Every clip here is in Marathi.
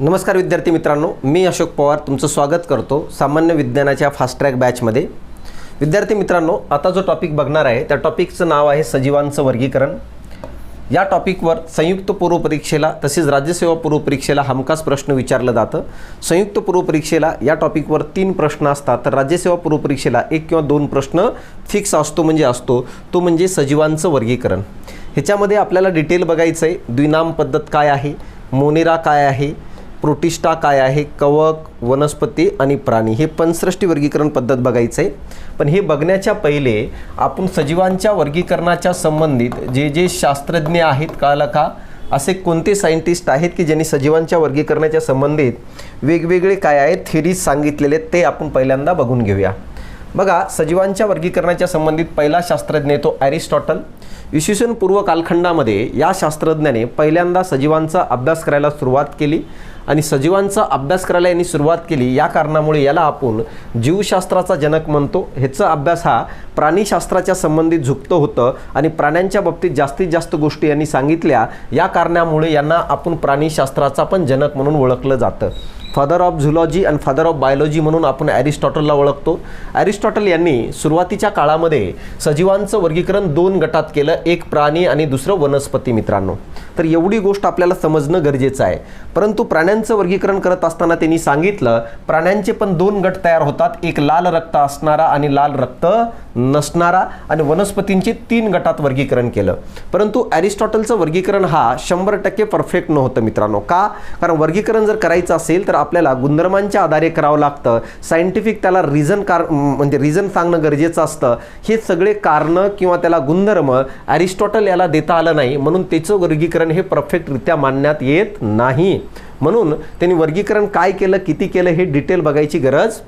नमस्कार विद्यार्थी मित्रांनो, मी अशोक पवार तुमचं स्वागत करतो सामान्य विज्ञानाच्या फास्ट ट्रॅक बॅचमध्ये। विद्यार्थी मित्रांनो, आता जो टॉपिक बघणार आहे त्या टॉपिकचं नाव आहे सजीवांचं वर्गीकरण। या टॉपिकवर संयुक्त पूर्व परीक्षेला तसेच राज्यसेवा पूर्व परीक्षेला हमखास प्रश्न विचारलं जातं। संयुक्त पूर्व परीक्षेला या टॉपिकवर 3 प्रश्न असतात, तर राज्यसेवा पूर्व परीक्षेला 1 किंवा 2 प्रश्न फिक्स असतो, तो म्हणजे सजीवांचं वर्गीकरण। ह्याच्यामध्ये आपल्याला डिटेल बघायचं आहे, द्विनाम पद्धत काय आहे, मोनेरा काय आहे, प्रोटिस्टा काय आहे, कवक, वनस्पती आणि प्राणी, हे पंचसृष्टी वर्गीकरण पद्धत बघायचं आहे। पण हे बघण्याच्या पहिले आपण सजीवांच्या वर्गीकरणाच्या संबंधित जे शास्त्रज्ञ आहेत, कळलं का, असे कोणते सायंटिस्ट आहेत की ज्यांनी सजीवांच्या वर्गीकरणाच्या संबंधित वेगवेगळे काय आहेत थेरीज सांगितलेले, ते आपण पहिल्यांदा बघून घेऊया। बघा, सजीवांच्या वर्गीकरणाच्या संबंधित पहिला शास्त्रज्ञ तो ॲरिस्टॉटल। इसवी पूर्व कालखंडामध्ये या शास्त्रज्ञाने पहिल्यांदा सजीवांचा अभ्यास करायला सुरुवात केली आणि सजीवांचा अभ्यास करायला यांनी सुरुवात केली, या कारणामुळे याला आपण जीवशास्त्राचा जनक म्हणतो। ह्याचा अभ्यास हा प्राणीशास्त्राच्या संबंधित झुकतं होतं आणि प्राण्यांच्या बाबतीत जास्तीत जास्त गोष्टी यांनी सांगितल्या, या कारणामुळे यांना आपण प्राणीशास्त्राचा पण जनक म्हणून ओळखलं जातं। फादर ऑफ झुलॉजी आणि फादर ऑफ बायोलॉजी म्हणून आपण ॲरिस्टॉटलला ओळखतो। ॲरिस्टॉटल यांनी सुरुवातीच्या काळामध्ये सजीवांचं वर्गीकरण 2 गटात केलं, एक प्राणी आणि दुसरं वनस्पती मित्रांनो। तर एवढी गोष्ट आपल्याला समजणं गरजेचं आहे। परंतु प्राण्यांचं वर्गीकरण करत असताना त्यांनी सांगितलं प्राण्यांचे पण 2 गट तयार होतात, एक लाल रक्त असणारा आणि लाल रक्त नसणारा, आणि वनस्पतींचे 3 गटात वर्गीकरण केलं। परंतु ॲरिस्टॉटलचं वर्गीकरण हा 100% परफेक्ट नव्हतं मित्रांनो। का? कारण वर्गीकरण जर करायचं असेल तर आपल्याला गुणधर्मांच्या आधारे करावं लागतं, सायंटिफिक त्याला रिझन सांगणं गरजेचं असतं। हे सगळे कारणं किंवा त्याला गुणधर्म ॲरिस्टॉटल याला देता आलं नाही, म्हणून त्याचं वर्गीकरण हे परफेक्टरित्या मानण्यात येत नाही। म्हणून त्यांनी वर्गीकरण काय केलं, किती केलं, हे डिटेल बघायची गरज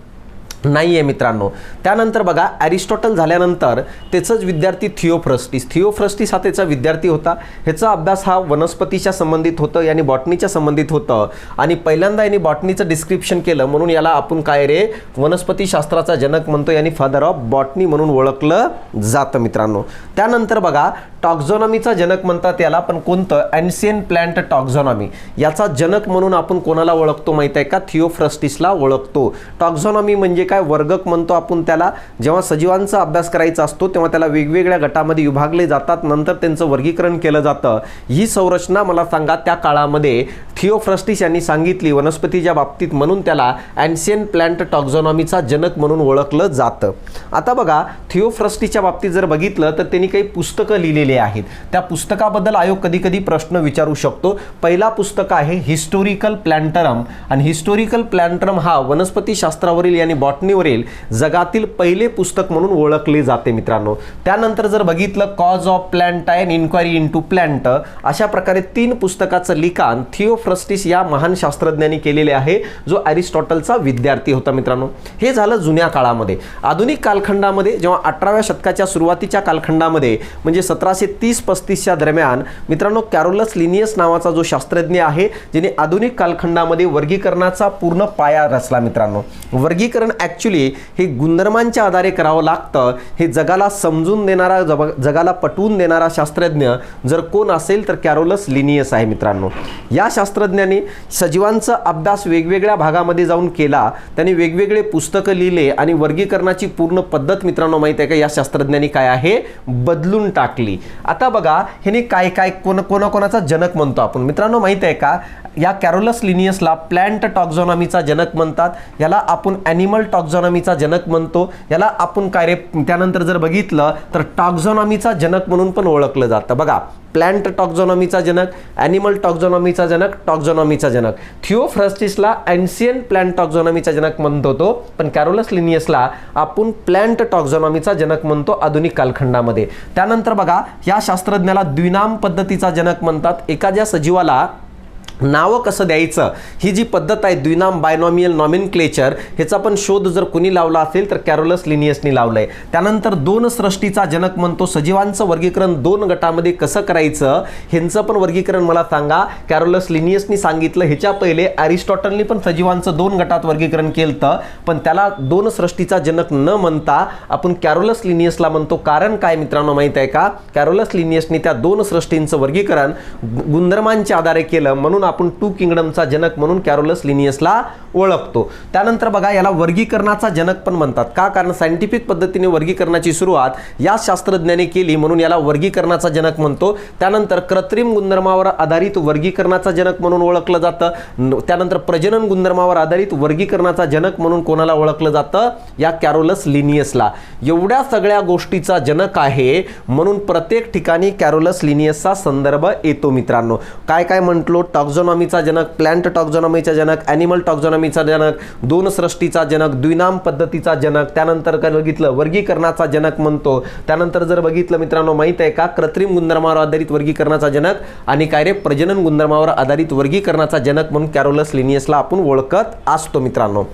नाही आहे मित्रांनो। त्यानंतर बघा, ॲरिस्टॉटल झाल्यानंतर त्याचाच विद्यार्थी थिओफ्रस्टिस हा त्याचा विद्यार्थी होता। ह्याचा अभ्यास हा वनस्पतीच्या संबंधित होतं, यानी बॉटनीच्या संबंधित होतं, आणि पहिल्यांदा यांनी बॉटनीचं डिस्क्रिप्शन केलं, म्हणून याला आपण काय रे वनस्पती शास्त्राचा जनक म्हणतो, यानी फादर ऑफ बॉटनी म्हणून ओळखलं जातं मित्रांनो। त्यानंतर बघा, टॉक्झॉनॉमीचा जनक म्हणतात याला, पण कोणतं, एन्शियंट प्लांट टॉक्झॉनॉमी, याचा जनक म्हणून आपण कोणाला ओळखतो माहिती आहे का, थिओफ्रस्टिसला ओळखतो। टॉक्झॉनॉमी म्हणजे काय, वर्गक म्हणतो आपण त्याला। जेव्हा सजीवांचा अभ्यास करायचा असतो तेव्हा त्याला वेगवेगळ्या गटामध्ये विभागले जातात, नंतर त्यांचं वर्गीकरण केलं जातं। ही संरचना मला सांगा त्या काळामध्ये थिओफ्रस्टिस यांनी सांगितली वनस्पतीच्या बाबतीत, म्हणून त्याला एन्शियंट प्लांट टॉक्झॉनॉमीचा जनक म्हणून ओळखलं जातं। आता बघा, थिओफ्रस्टिसच्या बाबतीत जर बघितलं तर त्यांनी काही पुस्तकं लिहिलेली आहेत, त्या पुस्तकाबद्दल आयोग कधी कधी प्रश्न विचारू शकतो। पहिला पुस्तक आहे हिस्टोरिकल प्लॅन्टरम, आणि हिस्टोरिकल प्लॅन्टरम हा वनस्पती शास्त्रावरील यानी बॉटनीवरील जगातील पहिले पुस्तक म्हणून ओळखले जाते मित्रांनो। त्यानंतर जर बघितलं cause of plant and inquiry into plant, अशा प्रकारे 3 पुस्तकाचं लिखाण थिओफ्रस्टिस या महान शास्त्रज्ञांनी केलेले आहे, जो ॲरिस्टॉटलचा विद्यार्थी होता मित्रांनो। हे झालं जुन्या काळामध्ये। आधुनिक कालखंडामध्ये जेव्हा 18व्या शतकाच्या सुरुवातीच्या कालखंडामध्ये म्हणजे 1730-35च्या दरम्यान मित्रांनो, कॅरोलस लिनियस नावाचा जो शास्त्रज्ञ आहे, ज्याने आधुनिक कालखंडामध्ये वर्गीकरणाचा पूर्ण पाया रचला मित्रांनो। वर्गीकरण ॲक्च्युली हे गुणधर्मांच्या आधारे करावं लागतं। हे जगाला समजून देणारा, जगाला पटवून देणारा शास्त्रज्ञ जर कोण असेल तर कॅरोलस लिनियस आहे मित्रांनो। या शास्त्रज्ञाने सजीवांचा अभ्यास वेगवेगळ्या भागामध्ये जाऊन केला, त्यांनी वेगवेगळे पुस्तकं लिहिले आणि वर्गीकरणाची पूर्ण पद्धत मित्रांनो माहिती आहे का, या शास्त्रज्ञांनी काय आहे बदलून टाकली। आता बघा, ह्याने काय कोणाचा जनक म्हणतो आपण मित्रांनो माहिती आहे का, या कॅरोलस लिनियसला प्लांट टॉक्झॉनॉमीचा जनक म्हणतात, याला आपण ॲनिमल टॉक्झॉनॉमीचा जनक म्हणतो, याला आपण काय रे, त्यानंतर जर बघितलं तर टॉक्झॉनॉमीचा जनक म्हणून पण ओळखलं जातं। बघा, प्लांट टॉक्झॉनॉमीचा जनक, ॲनिमल टॉक्झॉनॉमीचा जनक, टॉक्झॉनॉमीचा जनक। थिओफ्रस्टिसला एन्शियंट प्लांट टॉक्झॉनॉमीचा जनक म्हणतो तो, पण कॅरोलस लिनियसला आपण प्लांट टॉक्झॉनॉमीचा जनक म्हणतो आधुनिक कालखंडामध्ये। त्यानंतर बघा, या शास्त्रज्ञाला द्विनाम पद्धतीचा जनक म्हणतात। एखाद्या सजीवाला नावं कसं द्यायचं ही जी पद्धत आहे, द्विनाम बायनॉमियल नॉमेनक्लेचर, ह्याचा पण शोध जर कोणी लावला असेल तर कॅरोलस लिनियसनी लावलंय। त्यानंतर 2 सृष्टीचा जनक म्हणतो, सजीवांचं वर्गीकरण 2 गटामध्ये कसं करायचं ह्यांचं पण वर्गीकरण मला सांगा, कॅरोलस लिनियसनी सांगितलं। ह्याच्या पहिले ॲरिस्टॉटलनी पण सजीवांचं 2 गटात वर्गीकरण केलं, पण त्याला 2 सृष्टीचा जनक न म्हणता आपण कॅरोलस लिनियसला म्हणतो। कारण काय मित्रांनो माहित आहे का, कॅरोलस लिनियसनी त्या 2 सृष्टींचं वर्गीकरण गुणधर्मांच्या आधारे केलं, म्हणून आपण टू किंगडमचा जनक म्हणून कॅरोलस लिनियसला ओळखतो. त्यानंतर बघा याला वर्गीकरणाचा जनक पण म्हणतात. का? कारण सायंटिफिक पद्धतीने वर्गीकरणाची सुरुवात या शास्त्रज्ञाने केली म्हणून याला वर्गीकरणाचा जनक म्हणतो. त्यानंतर कृत्रिम गुणधर्मावर आधारित वर्गीकरणाचा जनक म्हणून ओळखलं जातं. त्यानंतर प्रजनन गुणधर्मावर आधारित वर्गीकरणाचा जनक म्हणून कोणाला ओळखलं जातं? या कॅरोलस लिनियसला. एवढ्या सगळ्या गोष्टीचा जनक आहे म्हणून प्रत्येक ठिकाणी कॅरोलस लिनियसचा संदर्भ येतो मित्रांनो. काय काय म्हटलो? टॉक्झोनॉमीचा जनक, प्लांट टॉक्झोनॉमीचा जनक, ॲनिमल टॉक्झोनॉमीचा जनक, दोन सृष्टीचा जनक, द्विनाम पद्धतीचा जनक, त्यानंतर काय बघितलं? वर्गीकरणाचा जनक म्हणतो. त्यानंतर जर बघितलं मित्रांनो माहित आहे का? कृत्रिम गुणधर्मावर आधारित वर्गीकरणाचा जनक आणि काय रे? प्रजनन गुणधर्मावर आधारित वर्गीकरणाचा जनक म्हणून कॅरोलस लिनियसला आपण ओळखत असतो मित्रांनो.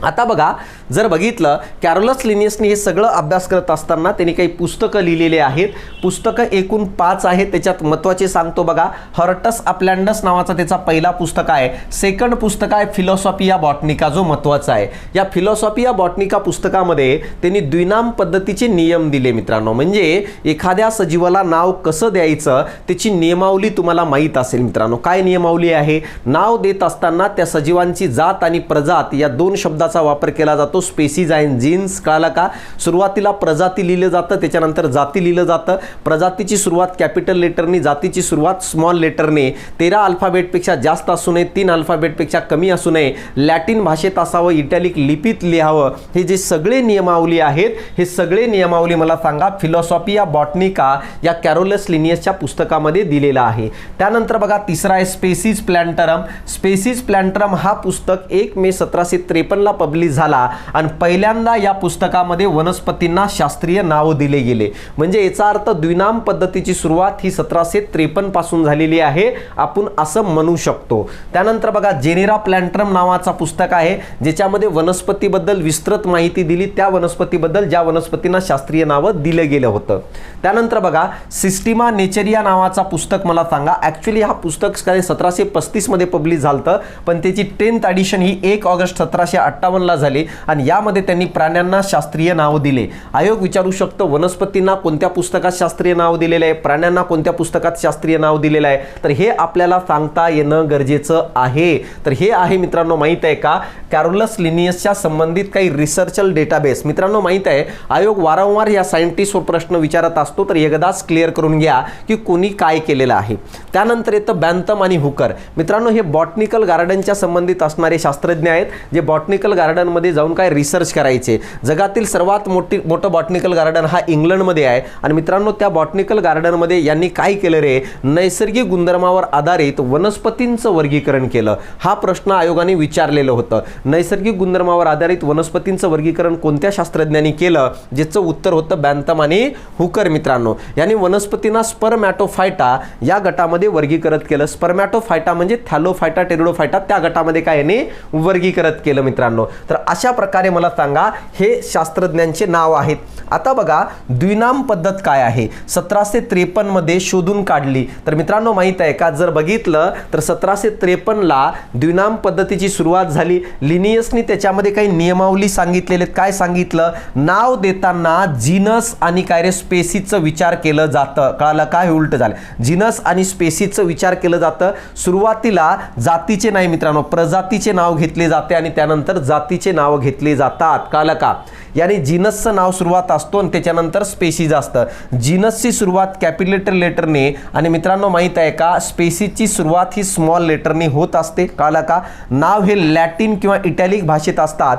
आता बघा जर बघितलं कॅरोलस लिनियसने हे सगळं अभ्यास करत असताना त्यांनी काही पुस्तकं लिहिलेले आहेत. पुस्तकं एकूण 5 आहेत. त्याच्यात महत्त्वाचे सांगतो बघा. हॉर्टस अपलँडस नावाचा त्याचा पहिला पुस्तक आहे. सेकंड पुस्तक आहे फिलॉसॉफिया बॉटनिका जो महत्त्वाचा आहे. या फिलॉसॉफिया बॉटनिका पुस्तकामध्ये त्यांनी द्विनाम पद्धतीचे नियम दिले मित्रांनो. म्हणजे एखाद्या सजीवाला नाव कसं द्यायचं त्याची नियमावली तुम्हाला माहीत असेल मित्रांनो. काय नियमावली आहे? नाव देत असताना त्या सजीवांची जात आणि प्रजात या दोन शब्दाचा वापर केला जातो. Species and genes. कळालं का? सुरुवातीला प्रजाती लिहिलं जातं, त्याच्यानंतर जाती लिहिलं जातं. प्रजातीची सुरुवात कॅपिटल लेटरने, जातीची सुरुवात स्मॉल लेटरने. 13 अल्फाबेटपेक्षा जास्त असू नये, 3 अल्फाबेटपेक्षा कमी असू नये, लॅटिन भाषेत असावं, इटॅलिक लिपीत लिहावं. हे जे सगळे नियमावली आहेत हे सगळे नियमावली मला सांगा फिलॉसॉफिया बॉटनिका या कॅरोलस लिनियसच्या पुस्तकामध्ये दिलेला आहे. त्यानंतर बघा तिसरा आहे स्पेसीज प्लॅन्टरम. स्पेसीज प्लॅन्टरम हा पुस्तक 1 मे 1753 ला पब्लिश झाला आणि पहिल्यांदा या पुस्तकामध्ये वनस्पतींना शास्त्रीय नाव दिले गेले. म्हणजे याचा अर्थ द्विनाम पद्धतीची सुरुवात ही 1753 पासून झालेली आहे आपण असं म्हणू शकतो. त्यानंतर बघा जेनेरा प्लॅन्टरम नावाचा पुस्तक आहे ज्याच्यामध्ये वनस्पतीबद्दल विस्तृत माहिती दिली, त्या वनस्पतीबद्दल ज्या वनस्पतींना शास्त्रीय नावं दिलं गेलं होतं. त्यानंतर बघा सिस्टिमा नेचरिया नावाचा पुस्तक मला सांगा. ॲक्च्युली हा पुस्तक 1735 मध्ये पब्लिश झालं पण त्याची 10th एडिशन ही 1 ऑगस्ट 1758 ला झाली आणि यामध्ये त्यांनी प्राण्यांना शास्त्रीय नाव दिले. आयोग विचारू शकतो वनस्पतींना कोणत्या पुस्तकात शास्त्रीय नाव दिलेलं आहे, प्राण्यांना कोणत्या पुस्तकात शास्त्रीय नाव दिलेलं आहे, तर हे आपल्याला सांगता येणं गरजेचं आहे. तर हे आहे मित्रांनो माहित आहे का कॅरोलस लिनियसच्या संबंधित काही रिसर्चल डेटाबेस. मित्रांनो माहित आहे आयोग वारंवार या सायंटिस्टवर प्रश्न विचारत असतो तर एकदाच क्लिअर करून घ्या की कोणी काय केलेलं आहे. त्यानंतर येतं बँथम आणि हुकर. मित्रांनो हे बॉटनिकल गार्डनच्या संबंधित असणारे शास्त्रज्ञ आहेत जे बॉटनिकल गार्डनमध्ये जाऊन काय रिसर्च करायचे. जगातील सर्वात मोठं बॉटनिकल गार्डन हा इंग्लंडमध्ये आहे आणि मित्रांनो त्या बॉटनिकल गार्डनमध्ये यांनी काय केलं रे? नैसर्गिक गुणधर्मावर आधारित वनस्पतींचं वर्गीकरण केलं. हा प्रश्न आयोगाने विचारलेलं होतं. नैसर्गिक गुणधर्मावर आधारित वनस्पतींचं वर्गीकरण कोणत्या शास्त्रज्ञांनी केलं? ज्याचं उत्तर होतं बँथम आणि हुकर मित्रांनो. यांनी वनस्पतींना स्पर्मॅटोफायटा या गटामध्ये वर्गीकृत केलं. स्पर्मॅटोफायटा म्हणजे थॅलोफायटा, टेरिडोफायटा त्या गटामध्ये काय यांनी वर्गीकृत केलं मित्रांनो. तर अशा प्रकारे मला सांगा हे शास्त्रज्ञांचे नाव आहेत. आता बघा द्विनाम पद्धत काय आहे 1753 मध्ये शोधून काढली. तर मित्रांनो माहित आहे का जर बघितलं तर 1753 ला द्विनाम पद्धतीची सुरुवात झाली. लिनियसनी त्याच्यामध्ये काही नियमावली सांगितलेले. काय सांगितलं? नाव देताना जीनस आणि काय रे स्पेसीजचा विचार केलं जातं. कळालं का? हे उलट झालं. जीनस आणि स्पेसीजचा विचार केलं जातं. सुरुवातीला जातीचे नाही मित्रांनो प्रजातीचे नाव घेतले जाते आणि त्यानंतर जातीचे नाव घेतले जातात. कळालं का? यानी जीनसचं नाव सुरुवात असतो आणि त्याच्यानंतर स्पेसीज असतं. जीनसची सुरुवात कॅपिटल लेटरने आणि मित्रांनो माहित आहे का स्पेसीजची सुरुवात ही स्मॉल लेटरने होत असते. कळालं का? नाव हे लॅटिन किंवा इटॅलिक भाषेत असतात.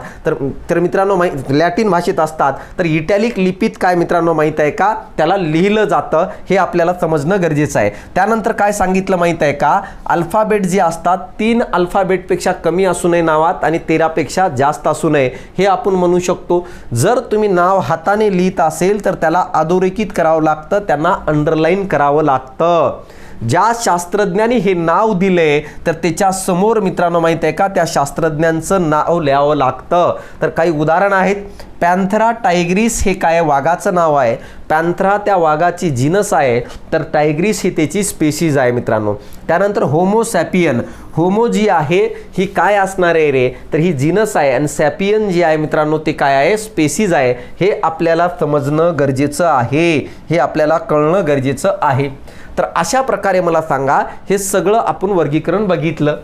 तर मित्रांनो लॅटिन भाषेत असतात तर इटॅलिक लिपीत काय मित्रांनो माहित आहे का त्याला लिहिलं जातं. हे आपल्याला समजणं गरजेचं आहे. त्यानंतर काय सांगितलं माहित आहे का अल्फाबेट जे असतात 3 अल्फाबेटपेक्षा कमी असू नये नावात आणि 13 पेक्षा जास्त असू नये हे आपण म्हणू शकतो. जर तुम्ही नाव हाताने लिहित असेल तर त्याला अधोरेखित करावं लागतं, त्यांना अंडरलाईन करावं लागतं. ज्या शास्त्रज्ञांनी हे नाव दिले तर त्याच्या समोर मित्रांनो माहित आहे का त्या शास्त्रज्ञांचं नाव लिहावं लागतं. तर काही उदाहरण आहेत. पॅन्थरा टायग्रिस हे काय वाघाचं नाव आहे. पॅन्थरा त्या वाघाची जीनस आहे तर टायग्रिस ही त्याची स्पेसीज आहे मित्रांनो. त्यानंतर होमो सॅपियन. होमो जी आहे ही काय असणार आहे रे तर ही जीनस आहे आणि सॅपियन जी आहे मित्रांनो ते काय आहे स्पेसीज आहे. हे आपल्याला समजणं गरजेचं आहे. हे आपल्याला कळणं गरजेचं आहे. तर अशा प्रकारे मला सांगा, हे सगळं आपण वर्गीकरण बघितलं.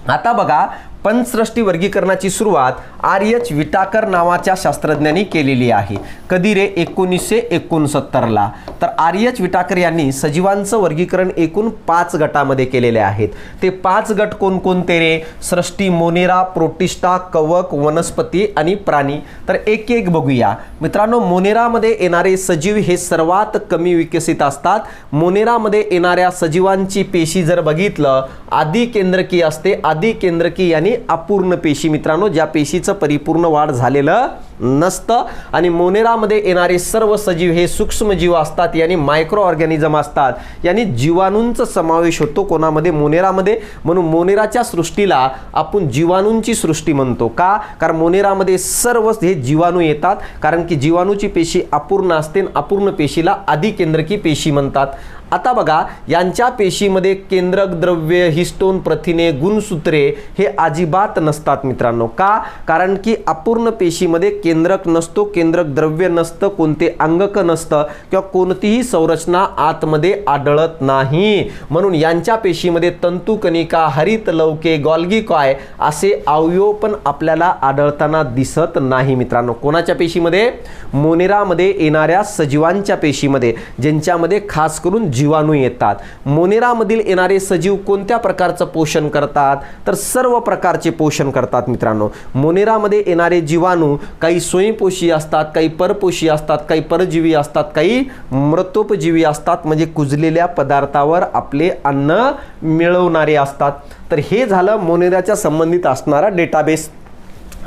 आता बघा, पंचसृष्टी वर्गीकरणाची सुरुवात आर.एच. विटाकर नावाच्या शास्त्रज्ञांनी केलेली आहे. कधी रे? 1969ला. तर आर.एच. विटाकर यांनी सजीवांचं वर्गीकरण एकूण 5 गटामध्ये केलेले आहेत. ते 5 गट कोणकोणते रे? सृष्टी, मोनेरा, प्रोटिस्टा, कवक, वनस्पती आणि प्राणी. तर एक एक बघूया मित्रांनो. मोनेरामध्ये येणारे सजीव हे सर्वात कमी विकसित असतात. मोनेरामध्ये येणाऱ्या सजीवांची पेशी जर बघितलं, आदिकेंद्रकी असते. आदिकेंद्रकी यानी अपूर्ण पेशी मित्रांनो, ज्या पेशीचं परिपूर्ण वाढ झालेलं नसतं. आणि मोनेरामध्ये येणारे सर्व सजीव हे सूक्ष्मजीव असतात, यानी मायक्रो ऑर्गॅनिझम असतात. यानी जीवाणूंचा समावेश होतो कोणामध्ये? मोनेरामध्ये. म्हणून मोनेराच्या सृष्टीला आपण जीवाणूंची सृष्टी म्हणतो. का? कारण मोनेरामध्ये सर्व हे जीवाणू येतात, कारण की जीवाणूची पेशी अपूर्ण असते. अपूर्ण पेशीला आदिकेंद्रकी पेशी म्हणतात. आता बघा, यांच्या पेशीमध्ये केंद्रक द्रव्य, हिस्टोन, प्रथिने, गुणसूत्रे हे अजिबात नसतात मित्रांनो. का? कारण की अपूर्ण पेशीमध्ये केंद्रक नसतो, केंद्रक द्रव्य नसतं, कोणते अंगक नसतं किंवा कोणतीही संरचना आतमध्ये आढळत नाही. म्हणून यांच्या पेशीमध्ये तंतुकणिका, हरितलवके, गॉल्गी कॉय असे अवयव पण आपल्याला आढळताना दिसत नाही मित्रांनो. कोणाच्या पेशीमध्ये? मोनेरामध्ये येणाऱ्या सजीवांच्या पेशीमध्ये, ज्यांच्यामध्ये खास करून जीवाणू येतात. मोनेरामधील येणारे सजीव कोणत्या प्रकारचं पोषण करतात? तर सर्व प्रकारचे पोषण करतात मित्रांनो. मोनेरामध्ये येणारे जीवाणू काही स्वयंपोषी असतात, काही परपोषी असतात, काही परजीवी असतात, काही मृतोपजीवी असतात, म्हणजे कुजलेल्या पदार्थावर आपले अन्न मिळवणारे असतात. तर हे झालं मोनेराच्या संबंधित असणारा डेटाबेस.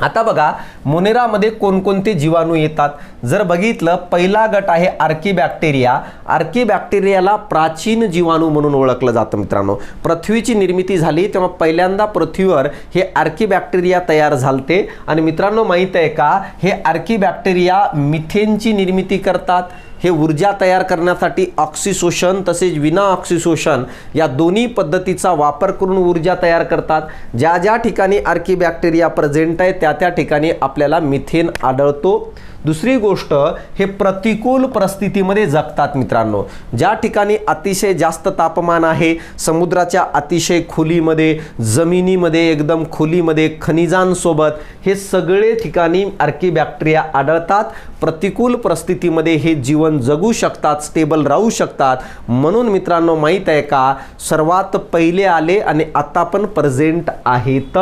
आता बघा, मोनेरामध्ये कोणकोणते जीवाणू येतात जर बघितलं, पहिला गट आहे आर्कीबॅक्टेरिया. आर्कीबॅक्टेरियाला प्राचीन जीवाणू म्हणून ओळखलं जातं मित्रांनो. पृथ्वीची निर्मिती झाली तेव्हा पहिल्यांदा पृथ्वीवर हे आर्कीबॅक्टेरिया तयार झालते. आणि मित्रांनो, माहित आहे का, हे आर्कीबॅक्टेरिया मिथेनची निर्मिती करतात. हे ऊर्जा तयार करण्यासाठी ऑक्सिशोषण तसेच विना ऑक्सिशोषण या दोन्ही पद्धतीचा वापर करून ऊर्जा तयार करतात. ज्या ज्या ठिकाणी आर्कीबॅक्टेरिया प्रेझेंट आहे त्या त्या ठिकाणी आपल्याला मिथेन आढळतो. दुसरी गोष्ट, हे प्रतिकूल परिस्थितीमध्ये जगतात मित्रांनो. ज्या ठिकाणी अतिशय जास्त तापमान आहे, समुद्राच्या अतिशय खोलीमध्ये, जमिनीमध्ये एकदम खोलीमध्ये, खनिजांसोबत, हे सगळे ठिकाणी आर्कीबॅक्टेरिया आढळतात. प्रतिकूल परिस्थितीमध्ये हे जीवन जगू शकतात, स्टेबल राहू शकतात. म्हणून मित्रांनो, माहीत आहे का, सर्वात पहिले आले आणि आता पण प्रेझेंट आहेत.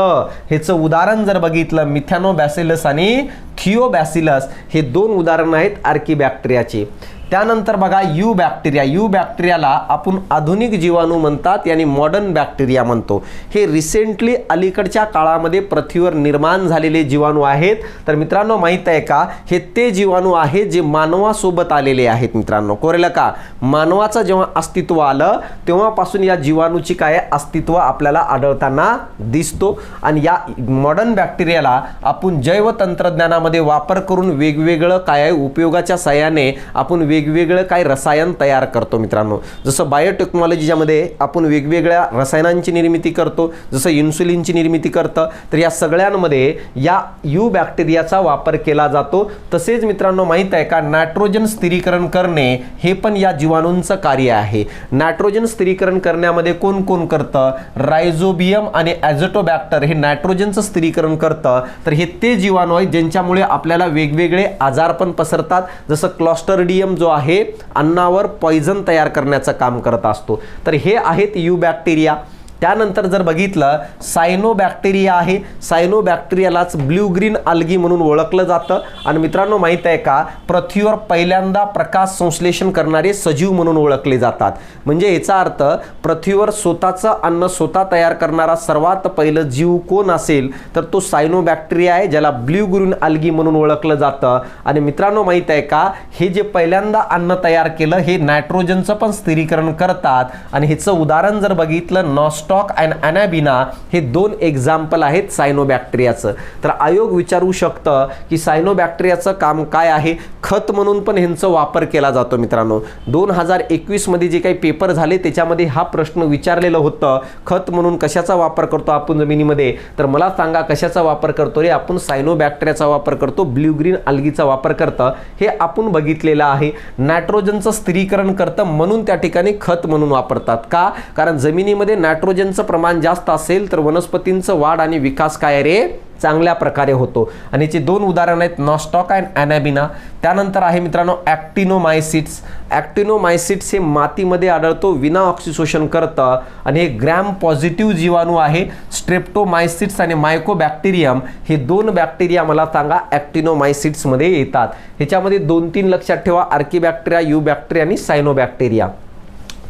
ह्याचं उदाहरण जर बघितलं, मिथॅनोबॅसिलस आणि थिओबॅसिलस हे 2 उदाहरण आहेत आर्कीबॅक्टेरियाचे. त्यानंतर बघा, यू बॅक्टेरिया. यू बॅक्टेरियाला आपण आधुनिक जीवाणू म्हणतात, यानी मॉडर्न बॅक्टेरिया म्हणतो. हे रिसेंटली अलीकडच्या काळामध्ये पृथ्वीवर निर्माण झालेले जीवाणू आहेत. तर मित्रांनो, माहित आहे का, हे ते जीवाणू आहेत जे मानवासोबत आलेले आहेत मित्रांनो. कोरेला का, मानवाचं जेव्हा अस्तित्व आलं तेव्हापासून या जीवाणूची काय अस्तित्व आपल्याला आढळताना दिसतो. आणि या मॉडर्न बॅक्टेरियाला आपण जैव तंत्रज्ञानामध्ये वापर करून वेगवेगळं काय उपयोगाच्या साहाय्याने आपण वेगवेगळं काय रसायन तयार करतो मित्रांनो. जसं बायोटेक्नॉलॉजीमध्ये आपण वेगवेगळ्या रसायनांची निर्मिती करतो, जसं इन्सुलिनची निर्मिती करतं. तर या सगळ्यांमध्ये या यू बॅक्टेरियाचा वापर केला जातो. तसेच मित्रांनो, माहित आहे का, नायट्रोजन स्थिरीकरण करणे हे पण या जीवाणूंचं कार्य आहे. नायट्रोजन स्थिरीकरण करण्यामध्ये कोण कोण करतं? रायझोबियम आणि ॲझोटोबॅक्टर हे नायट्रोजनचं स्थिरीकरण करतं. तर हे ते जीवाणू आहेत ज्यांच्यामुळे आपल्याला वेगवेगळे आजार पण पसरतात. जसं क्लॉस्टरडियम जो आहे अन्नावर पॉइझन तयार करण्याचं काम करत असतो. तर हे आहेत यू बॅक्टेरिया. त्यानंतर जर बघितलं, सायनोबॅक्टेरिया आहे. सायनोबॅक्टेरियालाच ब्ल्यू ग्रीन अल्गी म्हणून ओळखलं जातं. आणि मित्रांनो, माहित आहे का, पृथ्वीवर पहिल्यांदा प्रकाश संश्लेषण करणारे सजीव म्हणून ओळखले जातात. म्हणजे याचा अर्थ पृथ्वीवर स्वतःचं अन्न स्वतः तयार करणारा सर्वात पहिलं जीव कोण असेल तर तो सायनोबॅक्टेरिया आहे, ज्याला ब्ल्यू ग्रीन अल्गी म्हणून ओळखलं जातं. आणि मित्रांनो, माहित आहे का, हे जे पहिल्यांदा अन्न तयार केलं हे नायट्रोजनचं पण स्थिरीकरण करतात. आणि ह्याचं उदाहरण जर बघितलं, नॉस्ट नॉस्टॉक अँड अॅनाबिना हे 2 एक्झाम्पल आहेत सायनोबॅक्टेरियाचं. तर आयोग विचारू शकतं की सायनोबॅक्टेरियाचं काम काय आहे. खत म्हणून पण ह्यांचा वापर केला जातो मित्रांनो. 2021 मध्ये जे काही पेपर झाले त्याच्यामध्ये हा प्रश्न विचारलेलं होतं, खत म्हणून कशाचा वापर करतो आपण जमिनीमध्ये. तर मला सांगा कशाचा वापर करतो रे आपण. सायनोबॅक्टेरियाचा वापर करतो, ब्ल्यू ग्रीन अल्गीचा वापर करतं, हे आपण बघितलेलं आहे. नायट्रोजनचं स्थिरीकरण करतं म्हणून त्या ठिकाणी खत म्हणून वापरतात. का? कारण जमिनीमध्ये नायट्रोजनचं प्रमाण जास्त असेल तर वनस्पतींचं वाढ आणि विकास काय रे चांगल्या प्रकारे होतो. आणि याचे 2 उदाहरण आहेत, नॉस्टॉक अँड अॅनाबिना. त्यानंतर आहे मित्रांनो ॲक्टिनोमायसिट्स. ॲक्टिनोमायसिट्स हे मातीमध्ये आढळतो, विना ऑक्सिशोषण करतं आणि हे ग्रॅम पॉझिटिव्ह जीवाणू आहे. स्ट्रेप्टोमायसिट्स आणि मायकोबॅक्टेरियम हे 2 बॅक्टेरिया मला सांगा ॲक्टिनोमायसिट्समध्ये येतात. ह्याच्यामध्ये 2-3 लक्षात ठेवा, आर्किबॅक्टेरिया, युबॅक्टेरिया आणि सायनोबॅक्टेरिया.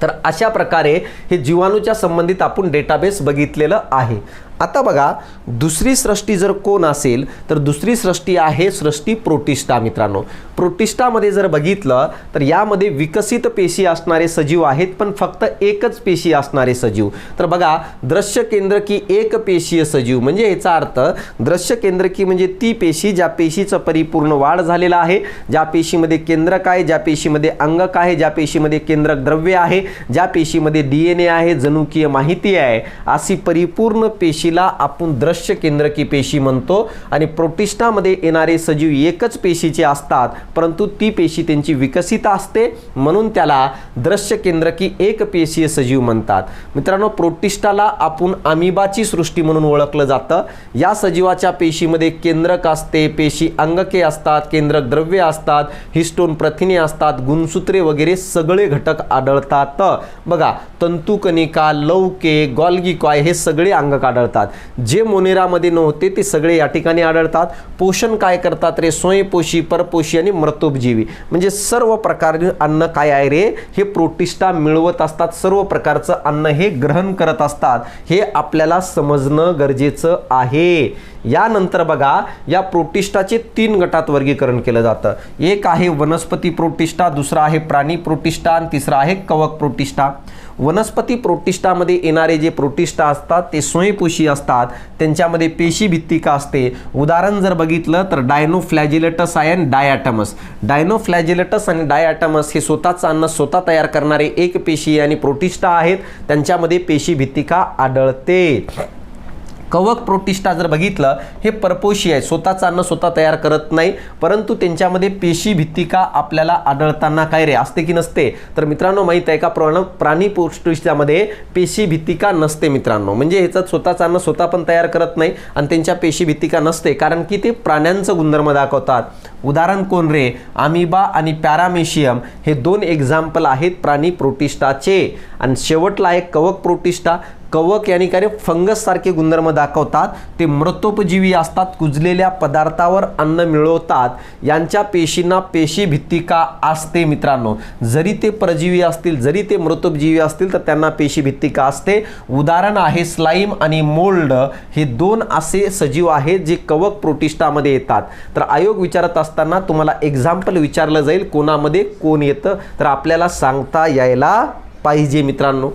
तर अशा प्रकारे हे जीवाणूच्या संबंधित आपण डेटाबेस बघितलेलं आहे. आता बघा दुसरी सृष्टी जर कोण असेल तर दुसरी सृष्टी आहे सृष्टी प्रोटिस्टा मित्रांनो. प्रोटिस्टामध्ये जर बघितलं तर यामध्ये विकसित पेशी असणारे सजीव आहेत, पण फक्त एकच पेशी असणारे सजीव. तर बघा दृश्य केंद्रकी एक पेशीय सजीव म्हणजे याचा अर्थ दृश्य केंद्रकी म्हणजे ती पेशी ज्या पेशीचं परिपूर्ण वाढ झालेला आहे, ज्या पेशीमध्ये केंद्रक आहे, ज्या पेशीमध्ये अंगक आहे, ज्या पेशीमध्ये केंद्रक द्रव्य आहे, ज्या पेशीमध्ये DNA आहे, जनुकीय माहिती आहे, अशी परिपूर्ण पेशी आपण दृश्य केंद्रकी पेशी म्हणतो. आणि प्रोटिस्टामध्ये येणारे सजीव एकच पेशीचे असतात, परंतु ती पेशी त्यांची विकसित असते म्हणून त्याला दृश्य केंद्रकी एक पेशीय सजीव म्हणतात. मित्रांनो प्रोटिस्टाला आपण अमिबाची सृष्टी म्हणून ओळखलं जातं. या सजीवाच्या पेशीमध्ये केंद्रक असते, पेशी अंगके असतात, केंद्रक द्रव्य असतात, हिस्टोन प्रथिने असतात, गुणसूत्रे वगैरे सगळे घटक आढळतात. बघा तंतुकणिका, लवके, गोल्गी कॉय हे सगळे अंगक आढळतात. जे मोनेरामध्ये नव्हते ते सगळे या ठिकाणी आढळतात. पोषण काय करतात रे, स्वयंपोषी, परपोषी आणि मृतोपजीवी म्हणजे सर्व प्रकारचे अन्न काय आहे रे हे प्रोटिस्टा मिळवत असतात. सर्व प्रकारचं अन्न हे ग्रहण करत असतात, हे आपल्याला समजणं गरजेचं आहे. यानंतर बघा या प्रोटिस्टाचे 3 गटात वर्गीकरण केलं जातं. एक आहे वनस्पती प्रोटिस्टा, दुसरा आहे प्राणी प्रोटिस्टा आणि तिसरा आहे कवक प्रोटिस्टा. वनस्पती प्रोटिस्टामध्ये येणारे जे प्रोटिस्टा असतात ते स्वयंपोषी असतात, त्यांच्यामध्ये पेशी भित्तिका असते. उदाहरण जर बघितलं तर डायनोफ्लॅजिलेटस आहे आणि डायॲटमस. डायनोफ्लॅजिलेटस आणि डायॲटमस हे स्वतःचं अन्न स्वतः तयार करणारे एक पेशी आणि प्रोटिस्टा आहेत, त्यांच्यामध्ये पेशी भित्तिका आढळते. कवक प्रोटिस्टा जर बघितलं हे परपोषी आहे, स्वतःचं अन्न स्वतः तयार करत नाही, परंतु त्यांच्यामध्ये पेशी भित्तिका आपल्याला आढळताना काय रे असते की नसते. तर मित्रांनो माहित आहे का प्राणी प्रोटिस्टामध्ये पेशी भित्तिका नसते मित्रांनो. म्हणजे ह्याचं स्वतःचं अन्न स्वतः पण तयार करत नाही आणि त्यांच्या पेशी भित्तिका नसते, कारण की ते प्राण्यांचं गुणधर्म दाखवतात. उदाहरण कोण रे, अमिबा आणि पॅरामेशियम हे 2 एक्झाम्पल आहेत प्राणी प्रोटिस्टाचे. आणि शेवटला आहे कवक प्रोटिस्टा. कवक यानी काय फंगस सारखे गुणधर्म दाखवतात, ते मृतोपजीवी असतात, कुजलेल्या पदार्थावर अन्न मिळवतात. यांच्या पेशींना पेशी भित्तिका असते मित्रांनो. जरी ते परजीवी असतील, जरी ते मृतोपजीवी असतील तर त्यांना पेशी भित्तिका असते. उदाहरण आहे स्लाइम आणि मोल्ड हे 2 असे सजीव आहेत जे कवक प्रोटिस्टामध्ये येतात. तर आयोग विचारत असताना तुम्हाला एक्झाम्पल विचारलं जाईल कोणामध्ये कोण येतं, तर आपल्याला सांगता यायला पाहिजे मित्रांनो.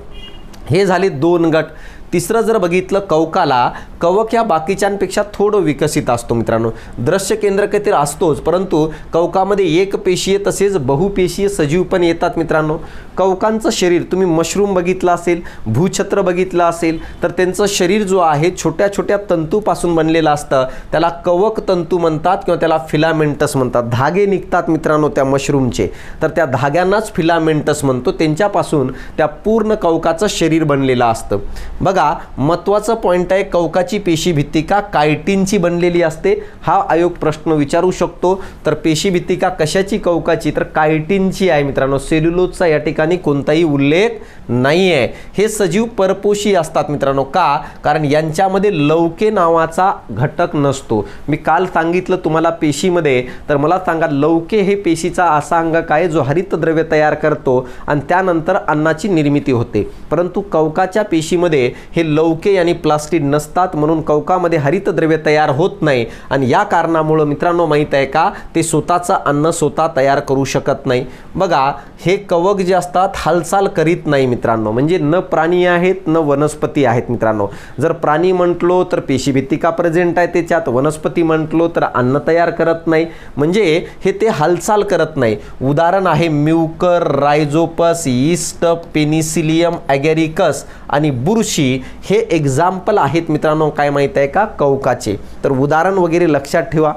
हे झाले 2 गट. तिसरं जर बघितलं कवकाला, कवक या बाकीच्यांपेक्षा थोडं विकसित असतो मित्रांनो. दृश्य केंद्रक तर असतोच, परंतु कवकामध्ये एक पेशीय तसेच बहुपेशीय सजीव पण येतात मित्रांनो. कवकांचं शरीर तुम्ही मशरूम बघितलं असेल, भूछत्र बघितलं असेल, तर त्यांचं शरीर जो आहे छोट्या छोट्या तंतूपासून बनलेलं असतं, त्याला कवक तंतू म्हणतात किंवा त्याला फिलामेंटस म्हणतात. धागे निघतात मित्रांनो त्या मशरूमचे, तर त्या धाग्यांनाच फिलामेंटस म्हणतो. त्यांच्यापासून त्या पूर्ण कवकाचं शरीर बनलेलं असतं. बघा महत्त्वाचा पॉइंट आहे, कवकाची पेशी भित्तिका कायटिनची बनलेली असते. हा आयोग प्रश्न विचारू शकतो. तर पेशी भित्तिका कशाची कवकाची, तर कायटिनची आहे मित्रांनो. सेल्युलोजचा या ठिकाणी कोणताही उल्लेख नाही आहे. हे सजीव परपोषी असतात मित्रांनो. का? कारण यांच्यामध्ये लवके नावाचा घटक नसतो. मी काल सांगितलं तुम्हाला पेशीमध्ये, तर मला सांगा लवके हे पेशीचा असा अंगक आहे जो हरितद्रव्य तयार करतो आणि त्यानंतर अन्नाची निर्मिती होते. परंतु कवकाच्या पेशीमध्ये हे लवके आणि प्लास्टिड नसतात, म्हणून कवकामध्ये हरितद्रव्य तयार होत नाही आणि या कारणामुळं मित्रांनो माहीत आहे का, ते स्वतःचं अन्न स्वतः तयार करू शकत नाही. बघा हे कवक जे असतात हालचाल करीत नाही मित्रांनो, म्हणजे न प्राणी आहेत न वनस्पती आहेत मित्रांनो. जर प्राणी म्हटलो तर पेशीभित्तिका प्रेझेंट आहे त्याच्यात, वनस्पती म्हटलो तर अन्न तयार करत नाही, म्हणजे हे ते हालचाल करत नाही. उदाहरण आहे म्युकर, रायझोपस, ईस्ट, पेनिसिलियम ॲगॅरिकस आणि बुरशी हे एक्झाम्पल आहेत मित्रांनो काय माहीत आहे का, कवकाचे. तर उदाहरण वगैरे लक्षात ठेवा.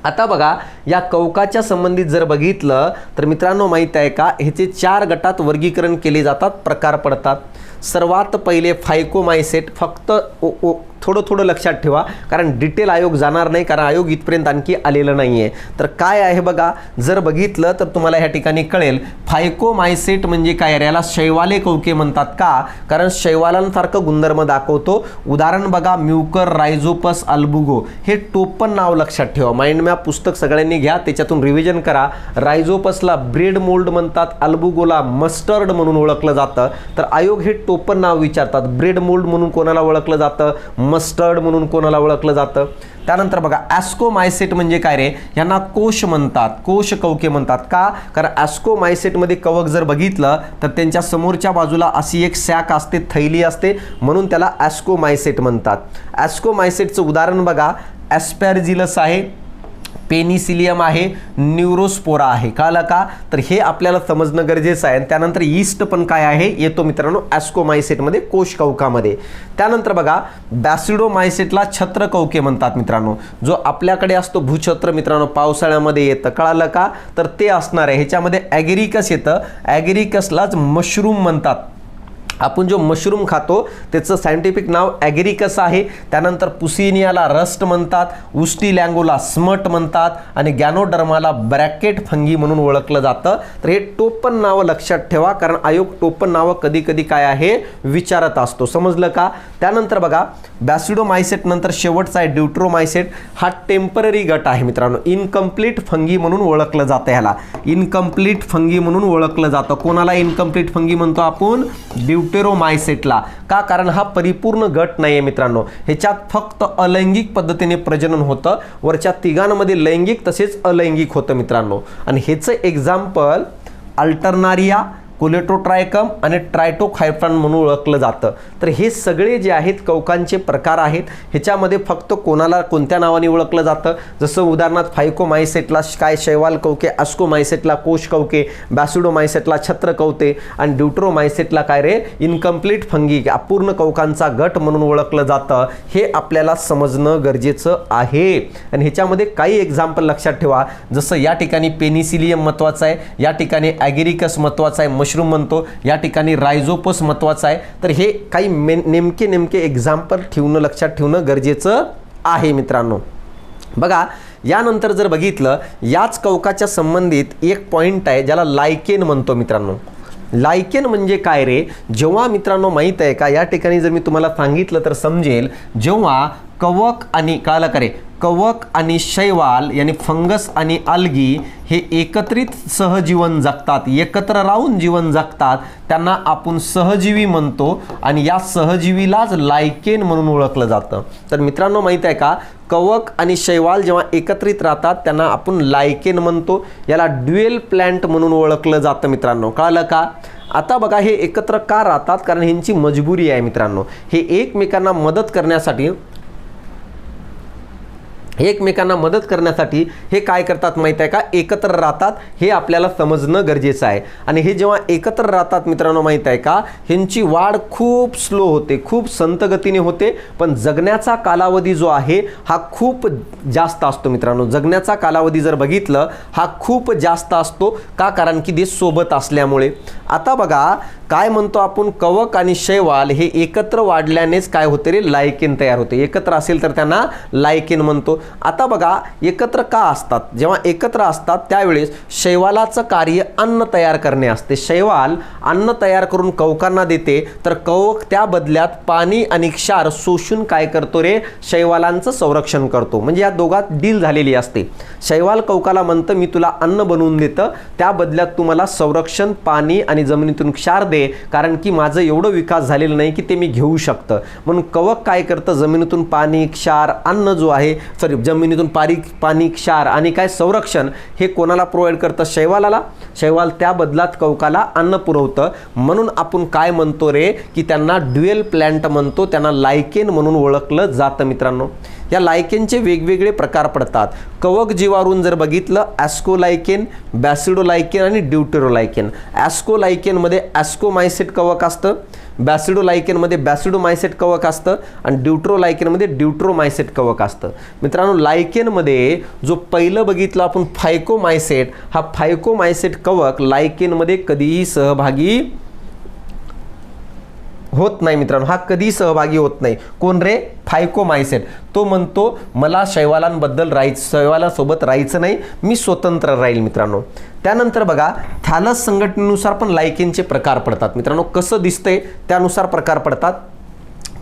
आता बघा या कवकाच्या संबंधित जर बघितलं तर मित्रांनो माहीत आहे का, ह्याचे 4 गटात वर्गीकरण केले जातात, प्रकार पडतात. सर्वात पहिले फायकोमायसेट. फक्त थोडं लक्षात ठेवा, कारण डिटेल आयोग जाणार नाही, कारण आयोग इथपर्यंत आणखी आलेलं नाही आहे. तर काय आहे बघा, जर बघितलं तर तुम्हाला ह्या ठिकाणी कळेल. फायकोमायसेट म्हणजे काय, याला शैवाले कवके म्हणतात. का, कारण शैवालांसारखं गुणधर्म दाखवतो. उदाहरण बघा म्युकर, रायझोपस, अल्बुगो हे टोपण नाव लक्षात ठेवा. माइंड मॅप पुस्तक सगळ्यांनी घ्या, त्याच्यातून रिव्हिजन करा. रायझोपसला ब्रेड मोल्ड म्हणतात, अल्बुगोला मस्टर्ड म्हणून ओळखलं जातं. तर आयोग हे टोपण नाव विचारतात. ब्रेड मोल्ड म्हणून कोणाला ओळखलं जातं, मस्टर्ड म्हणून कोणाला ओळखलं जातं. त्यानंतर बघा ॲस्कोमायसेट म्हणजे काय रे, यांना कोश म्हणतात, कोश कवके म्हणतात. का, कारण ॲस्कोमायसेटमध्ये कवक जर बघितलं तर त्यांच्या समोरच्या बाजूला अशी एक सॅक असते, थैली असते, म्हणून त्याला ॲस्कोमायसेट म्हणतात. ॲस्कोमायसेटचं उदाहरण बघा ॲस्पॅरजिलस आहे, पेनिसिलियम आहे, न्यूरोस्पोरा आहे. कळलं का, तर हे आपल्याला समजणं गरजेचं आहे. त्यानंतर ईस्ट पण काय आहे येतो मित्रांनो ॲस्कोमायसेटमध्ये, कोश कवकामध्ये. त्यानंतर बघा बॅसिडोमायसेटला छत्रकवके म्हणतात मित्रांनो. जो आपल्याकडे असतो भूछत्र मित्रांनो, पावसाळ्यामध्ये येतं. कळालं का, तर ते असणार आहे. ह्याच्यामध्ये ॲगेरिकस येतं, ॲगेरिकसलाच मशरूम म्हणतात. आपण जो मशरूम खातो त्याचं सायंटिफिक नाव ॲगेरिकस आहे. त्यानंतर पुसिनियाला रस्ट म्हणतात, उस्टिलँगोला स्मट म्हणतात आणि गॅनोडर्माला ब्रॅकेट फंगी म्हणून ओळखलं जातं. तर हे टोपण नावं लक्षात ठेवा, कारण आयोग टोपण नावं कधी कधी काय आहे विचारत असतो. समजलं का. त्यानंतर बघा बॅसिडोमायसेट नंतर शेवटचा आहे ड्यूट्रोमायसेट. हा टेम्पररी गट आहे मित्रांनो, इनकम्प्लीट फंगी म्हणून ओळखलं जातं. ह्याला इनकम्प्लीट फंगी म्हणून ओळखलं जातं. कोणाला इनकम्प्लीट फंगी म्हणतो आपण, ड्यूटेरोमायसेटला. का, कारण हा परिपूर्ण गट नाही आहे मित्रांनो. ह्याच्यात फक्त अलैंगिक पद्धतीने प्रजनन होतं. वरच्या तिघांमध्ये लैंगिक तसेच अलैंगिक होतं मित्रांनो. आणि ह्याचं एक्झाम्पल अल्टरनारिया, कोलेटोट्रायकम आणि ट्रायटोखायफ्रॉन म्हणून ओळखलं जातं. तर हे सगळे जे आहेत कवकांचे प्रकार आहेत. ह्याच्यामध्ये फक्त कोणाला कोणत्या नावाने ओळखलं जातं, जसं उदाहरणार्थ फायकोमायसेटला काय शैवाल कवके, ॲस्कोमायसेटला कोश कवके, बॅसिडोमायसेटला छत्र कवके आणि ड्यूट्रोमायसेटला काय रे इनकम्प्लीट फंगी, अपूर्ण कवकांचा गट म्हणून ओळखलं जातं. हे आपल्याला समजणं गरजेचं आहे. आणि ह्याच्यामध्ये काही एक्झाम्पल लक्षात ठेवा, जसं या ठिकाणी पेनिसिलियम महत्त्वाचं आहे, या ठिकाणी ॲगेरिकस महत्त्वाचं आहे, मशरूम म्हणतो, या ठिकाणी रायझोपस महत्त्वाचं आहे. तर हे काही नेमके एक्झाम्पल ठेवणं, लक्षात ठेवणं गरजेचं आहे मित्रांनो. बघा यानंतर जर बघितलं याच कवकाच्या संबंधित एक पॉईंट आहे ज्याला लायकेन म्हणतो मित्रांनो. लायकेन म्हणजे काय रे, जेव्हा मित्रांनो माहीत आहे का, या ठिकाणी जर मी तुम्हाला सांगितलं तर समजेल, जेव्हा कवक आणि कळलं का रे, कवक आणि शैवाल यानी फंगस आणि अल्गी हे एकत्रित सहजीवन जगतात, एकत्र राहून जीवन जगतात, त्यांना आपण सहजीवी म्हणतो आणि या सहजीवीलाच लायकेन म्हणून ओळखलं जातं. तर मित्रांनो माहीत आहे का, कवक आणि शैवाल जेव्हा एकत्रित राहतात त्यांना आपण लायकेन म्हणतो. याला ड्युएल प्लॅन्ट म्हणून ओळखलं जातं मित्रांनो. कळलं का. आता बघा हे एकत्र का राहतात, कारण ह्यांची मजबुरी आहे मित्रांनो. हे एकमेकांना मदत करण्यासाठी हे काय करतात माहीत आहे का, एकत्र राहतात. हे आपल्याला समजणं गरजेचं आहे. आणि हे जेव्हा एकत्र राहतात मित्रांनो माहीत आहे का, ह्यांची वाढ खूप स्लो होते, खूप संत गतीने होते, पण जगण्याचा कालावधी जो आहे हा खूप जास्त असतो मित्रांनो. जगण्याचा कालावधी जर बघितलं हा खूप जास्त असतो. का, कारण की ते सोबत असल्यामुळे. आता बघा काय म्हणतो आपण, कवक आणि शैवाल हे एकत्र वाढल्यानेच काय होते रे, लायकेन तयार होते. एकत्र असेल तर त्यांना लायकेन म्हणतो. आता बघा एकत्र का असतात, जेव्हा एकत्र असतात असतात त्यावेळेस शैवालाचं कार्य अन्न तयार करणे असते. शैवाल अन्न तयार करून कवकांना देते, तर कवक त्या बदल्यात पाणी आणि क्षार शोषून काय करतो रे, शैवालांचं संरक्षण करतो. म्हणजे या दोघात डील झालेली असते. शैवाल कवकाला म्हणतं मी तुला अन्न बनवून देतं, त्या बदल्यात तू मला संरक्षण, पाणी आणि जमिनीतून क्षार दे, कारण की माझं एवढं विकास झालेलं नाही की ते मी घेऊ शकतं. म्हणून कवक काय करतं, जमिनीतून पाणी, क्षार, अन्न जो आहे, जमिनीतून पाणी, क्षार आणि काय संरक्षण हे कोणाला प्रोव्हाइड करतं, शैवालाला. शैवाल त्या बदलात कवकाला अन्न पुरवतं. म्हणून आपण काय म्हणतो रे, की त्यांना ड्युएल प्लॅन्ट म्हणतो, त्यांना लायकेन म्हणून ओळखलं जातं मित्रांनो. या लायकेनचे वेगवेगळे प्रकार पडतात. कवक जीवावरून जर बघितलं, ॲस्कोलायकेन, बॅसिडोलायकेन आणि ड्यूटेरोलायकेन. ॲस्कोलायकेनमध्ये ॲस्कोमायसेट कवक असतं, बॅसिडोलायकेनमध्ये बॅसिडोमायसेट कवक असतं आणि ड्यूट्रोलायकेनमध्ये ड्यूट्रोमायसेट कवक असतं. मित्रांनो, लायकेनमध्ये जो पहिलं बघितलं आपण फायकोमायसेट, हा फायकोमायसेट कवक लायकेनमध्ये कधीही सहभागी होत नाही मित्रांनो. हा कधी सहभागी होत नाही. कोण रे, फायकोमायसेट. तो म्हणतो मला शैवालांबद्दल शैवालासोबत राहायचं नाही, मी स्वतंत्र राहील मित्रांनो. त्यानंतर बघा, थॅलस संघटनेनुसार पण लायकेनचे प्रकार पडतात मित्रांनो. कसं दिसतंय त्यानुसार प्रकार पडतात.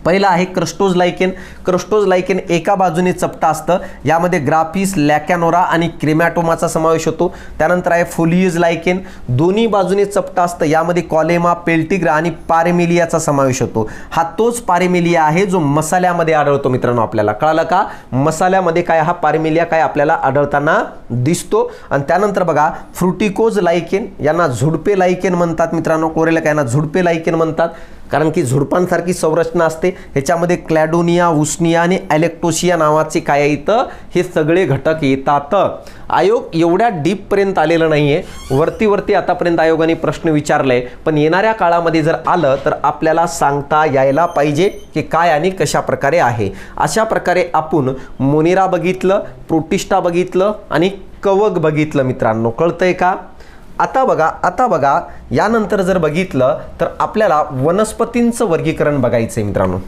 पहिला आहे क्रस्टोज लायकेन. क्रस्टोज लायकेन एका बाजूने चपटा असतं, यामध्ये ग्राफिस, लॅकॅनोरा आणि क्रेमॅटोमाचा समावेश होतो. त्यानंतर आहे फोलियज लायकेन, दोन्ही बाजूने चपटा असतं, यामध्ये कॉलेमा, पेल्टिग्रा आणि पारेमेलियाचा समावेश होतो. हा तोच पारेमेलिया आहे जो मसाल्यामध्ये आढळतो मित्रांनो. आपल्याला कळालं का, मसाल्यामध्ये काय हा पारेमेलिया काय आपल्याला आढळताना दिसतो. आणि त्यानंतर बघा, फ्रुटिकोज लायकेन, यांना झुडपे लायकेन म्हणतात मित्रांनो. कोरेला काय, यांना झुडपे लायकेन म्हणतात, कारण की झुडपांसारखी संरचना असते. ह्याच्यामध्ये क्लॅडोनिया, उस्निया आणि ॲलेक्टोशिया नावाचे काय येतं, हे सगळे घटक येतात. आयोग एवढ्या डीपपर्यंत आलेलं नाही आहे. वरती आतापर्यंत आयोगाने प्रश्न विचारले, पण येणाऱ्या काळामध्ये जर आलं तर आपल्याला सांगता यायला पाहिजे की काय आणि कशा प्रकारे आहे. अशा प्रकारे आपण मोनेरा बघितलं, प्रोटिस्टा बघितलं आणि कवक बघितलं मित्रांनो. कळतंय का. आता बघा यानंतर जर बघितलं तर आपल्याला वनस्पतींचं वर्गीकरण बघायचं आहे मित्रांनो.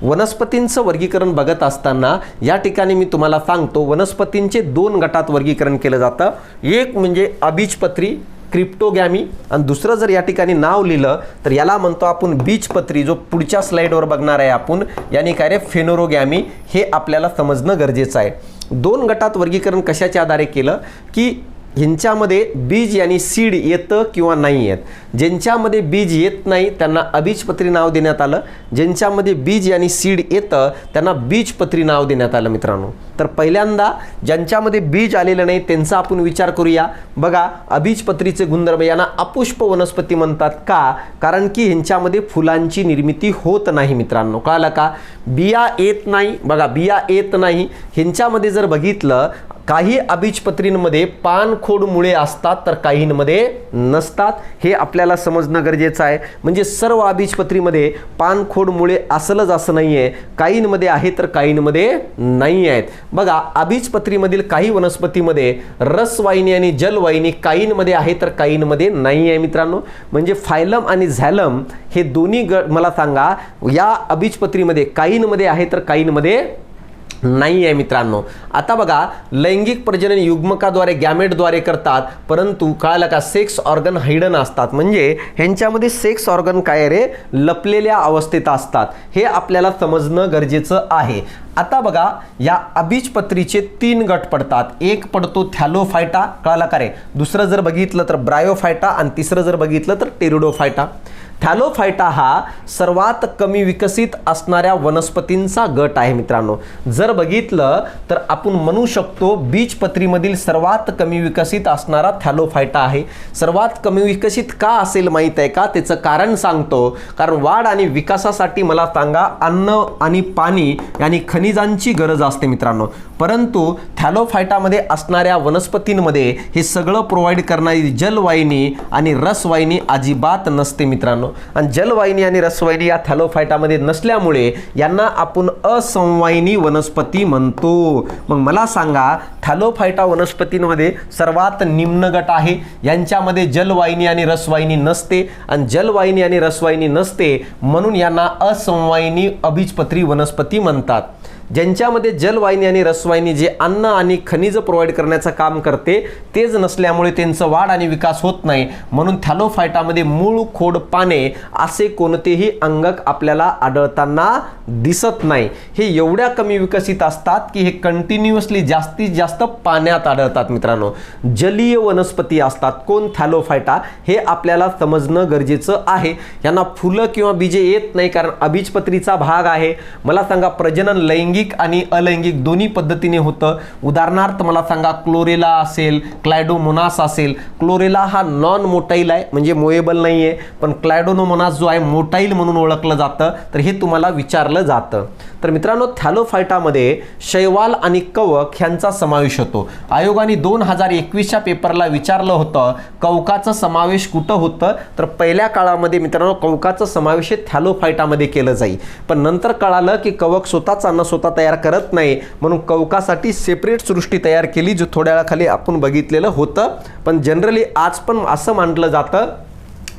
वनस्पतींचं वर्गीकरण बघत असताना या ठिकाणी मी तुम्हाला सांगतो, वनस्पतींचे दोन गटात वर्गीकरण केलं जातं. एक म्हणजे अबीजपत्री, क्रिप्टोगॅमी, आणि दुसरं जर या ठिकाणी नाव लिहिलं तर याला म्हणतो आपण बीजपत्री, जो पुढच्या स्लाइडवर बघणार आहे आपण. याने काय रे, फेनोरोगॅमी. हे आपल्याला समजणं गरजेचं आहे. दोन गटात वर्गीकरण कशाच्या आधारे केलं, की ह्यांच्यामध्ये बीज आणि सीड येतं किंवा नाही येत. ज्यांच्यामध्ये बीज येत नाही त्यांना अबीजपत्री नाव देण्यात आलं. ज्यांच्यामध्ये बीज आणि सीड येतं त्यांना बीजपत्री नाव देण्यात आलं मित्रांनो. तर पहिल्यांदा ज्यांच्यामध्ये बीज आलेलं नाही त्यांचा आपण विचार करूया. बघा, अबीजपत्रीचे गुणधर्म, यांना अपुष्प वनस्पती म्हणतात. का, कारण की ह्यांच्यामध्ये फुलांची निर्मिती होत नाही मित्रांनो. कळालं का. बिया येत नाही, बघा बिया येत नाही. ह्यांच्यामध्ये जर बघितलं, काही अबीजपत्रींमध्ये पानखोड मुळे असतात तर काहींमध्ये नसतात. हे आपल्याला समजणं गरजेचं आहे. म्हणजे सर्व अबीजपत्रीमध्ये पानखोड मुळे असलंच असं नाही आहे. काहींमध्ये आहे तर काहींमध्ये नाही आहेत. बघा, अबीजपत्रीमधील काही वनस्पतीमध्ये रसवाहिनी आणि जलवाहिनी काहींमध्ये आहे तर काहींमध्ये नाही आहे मित्रांनो. म्हणजे फायलम आणि झॅलम हे दोन्ही मला सांगा, या अबीजपत्रीमध्ये काहींमध्ये आहे तर काहींमध्ये नाही आहे मित्रांनो. आता बघा, लैंगिक प्रजनन युग्मकाद्वारे, गॅमेटद्वारे करतात, परंतु कळालं का, सेक्स ऑर्गन हायडन असतात. म्हणजे ह्यांच्यामध्ये सेक्स ऑर्गन काय रे, लपलेल्या अवस्थेत असतात. हे आपल्याला समजणं गरजेचं आहे. आता बघा, या अबीजपत्रीचे तीन गट पडतात. एक पडतो थॅलोफायटा, कळाला का रे. दुसरं जर बघितलं तर ब्रायोफायटा आणि तिसरं जर बघितलं तर टेरिडोफायटा. थॅलोफायटा हा सर्वात कमी विकसित असणाऱ्या वनस्पतींचा गट आहे मित्रांनो. जर बघितलं तर आपण म्हणू शकतो बीजपत्रीमधील सर्वात कमी विकसित असणारा थॅलोफायटा आहे. सर्वात कमी विकसित का असेल माहीत आहे का, त्याचं कारण सांगतो. कारण वाढ आणि विकासासाठी मला सांगा, अन्न आणि पाणी आणि खनिजांची गरज असते मित्रांनो. परंतु थॅलोफायटामध्ये असणाऱ्या वनस्पतींमध्ये हे सगळं प्रोव्हाइड करणारी जलवाहिनी आणि रसवाहिनी अजिबात नसते मित्रांनो. आणि जलवाहिनी आणि रसवाहिनी या थॅलोफायटामध्ये नसल्यामुळे यांना आपण असंवाहिनी वनस्पती म्हणतो. मग मला सांगा, थॅलोफायटा वनस्पतींमध्ये सर्वात निम्न गट आहे. यांच्यामध्ये जलवाहिनी आणि रसवाहिनी नसते, आणि जलवाहिनी आणि रसवाहिनी नसते म्हणून यांना असंवाहिनी अबीजपत्री वनस्पती म्हणतात. ज्यांच्यामध्ये जलवाहिनी आणि रसवाहिनी जे अन्न आणि खनिज प्रोव्हाइड करण्याचं काम करते तेच नसल्यामुळे त्यांचं वाढ आणि विकास होत नाही, म्हणून थॅलोफायटामध्ये मूळ, खोड, पाने असे कोणतेही अंगक आपल्याला आढळताना दिसत नाही. हे एवढ्या कमी विकसित असतात की हे कंटिन्युअसली जास्तीत जास्त पाण्यात आढळतात. मित्रांनो, जलीय वनस्पती असतात कोण? थॅलोफायटा. हे आपल्याला समजणं गरजेचं आहे. यांना फुलं किंवा बीजे येत नाही कारण अबीजपत्रीचा भाग आहे. मला सांगा, प्रजनन लैंगिक आणि अलैंगिक दोन्ही पद्धतीने होतं. उदाहरणार्थ मला सांगा, क्लोरेला असेल, क्लायडोमोनास असेल. क्लोरेला हा नॉन मोटाईल आहे, म्हणजे मोएबल नाही आहे, पण क्लायडोमोनास जो आहे मोटाईल म्हणून ओळखलं जातं. तर हे तुम्हाला विचारलं जातं. तर मित्रांनो, थॅलोफायटामध्ये शैवाल आणि कवक ह्यांचा समावेश होतो. आयोगाने 2021च्या पेपरला विचारलं होतं कवकाचा समावेश कुठं होतं, तर पहिल्या काळामध्ये मित्रांनो कवकाचा समावेश हे थॅलोफायटामध्ये केलं जाईल. पण नंतर कळालं की कवक स्वतःच अन्न स्वतः तयार करत नाही, म्हणून कवकासाठी सेपरेट सृष्टी तयार केली, जो थोड्या वेळाखाली आपण बघितलेलं होतं. पण जनरली आज पण असं मानलं जातं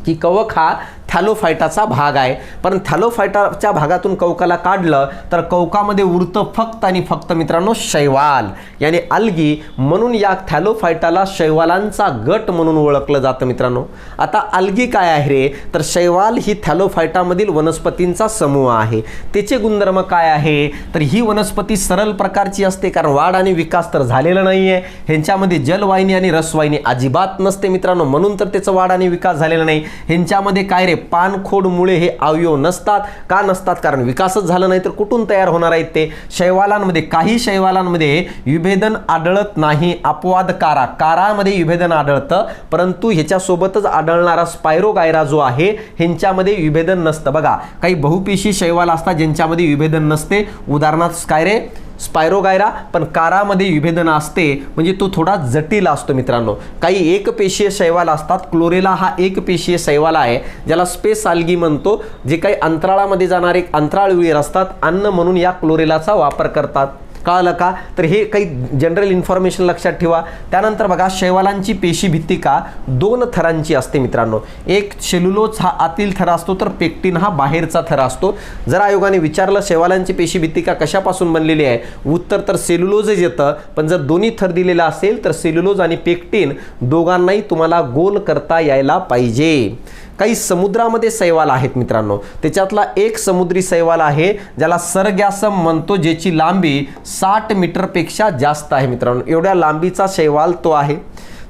की कवक हा थॅलोफायटाचा भाग आहे. पण थॅलोफायटाच्या भागातून कवकाला काढलं तर कवकामध्ये उरतं फक्त आणि फक्त मित्रांनो शैवाल, यानी अल्गी. म्हणून या थॅलोफायटाला शैवालांचा गट म्हणून ओळखलं जातं. मित्रांनो, आता अल्गी काय आहे रे, तर शैवाल ही थॅलोफायटामधील वनस्पतींचा समूह आहे. त्याचे गुणधर्म काय आहे, तर ही वनस्पती सरळ प्रकारची असते कारण वाढ आणि विकास तर झालेला नाही आहे. ह्यांच्यामध्ये जलवाहिनी आणि रसवाहिनी अजिबात नसते मित्रांनो, म्हणून तर त्याचं वाढ आणि विकास झालेला नाही. ह्यांच्यामध्ये काय रे, पानखोड मुळे हे अवयव नसतात. का नसतात, कारण विकासच झाला नाही तर कुठून तयार होणार आहेत ते. शैवालांमध्ये काही शैवालांमध्ये विभेदन आढळत नाही. अपवाद कारामध्ये विभेदन आढळतं, परंतु ह्याच्यासोबतच आढळणारा स्पायरोगायरा जो आहे ह्यांच्यामध्ये विभेदन नसतं. बघा, काही बहुपेशी शैवाल असतात ज्यांच्यामध्ये विभेदन नसते, उदाहरणार्थ काय रे, स्पायरोगायरा. पण कारामध्ये विभेदन असते, म्हणजे तो थोडा जटिल असतो. मित्रांनो, काही एकपेशीय शैवाल असतात. क्लोरेला हा एकपेशीय शैवाल आहे, ज्याला स्पेस आल्गी म्हणतो. जे काही अंतराळामध्ये जाणारे अंतराळवीर असतात, अन्न म्हणून या क्लोरेलाचा वापर करतात. कळलं का? तर हे काही जनरल इन्फॉर्मेशन लक्षात ठेवा. त्यानंतर बघा, शैवालांची पेशी भित्तिका 2 थरांची असते मित्रांनो. एक सेल्युलोज हा आतील थर असतो, तर पेक्टिन हा बाहेरचा थर असतो. जर आयोगाने विचारलं शैवालांची पेशी भित्तिका कशापासून बनलेली आहे, उत्तर तर सेल्युलोजच येतं. पण जर दोन्ही थर दिलेला असेल तर सेल्युलोज आणि पेक्टिन दोघांनाही तुम्हाला गोल करता यायला पाहिजे. काही समुद्रामध्ये शैवाल आहेत मित्रांनो. त्याच्यातला एक समुद्री शैवाल आहे ज्याला सरगॅसम म्हणतो, ज्याची लांबी 60 मीटरपेक्षा जास्त आहे. मित्रांनो, एवढ्या लांबीचा शैवाल तो आहे.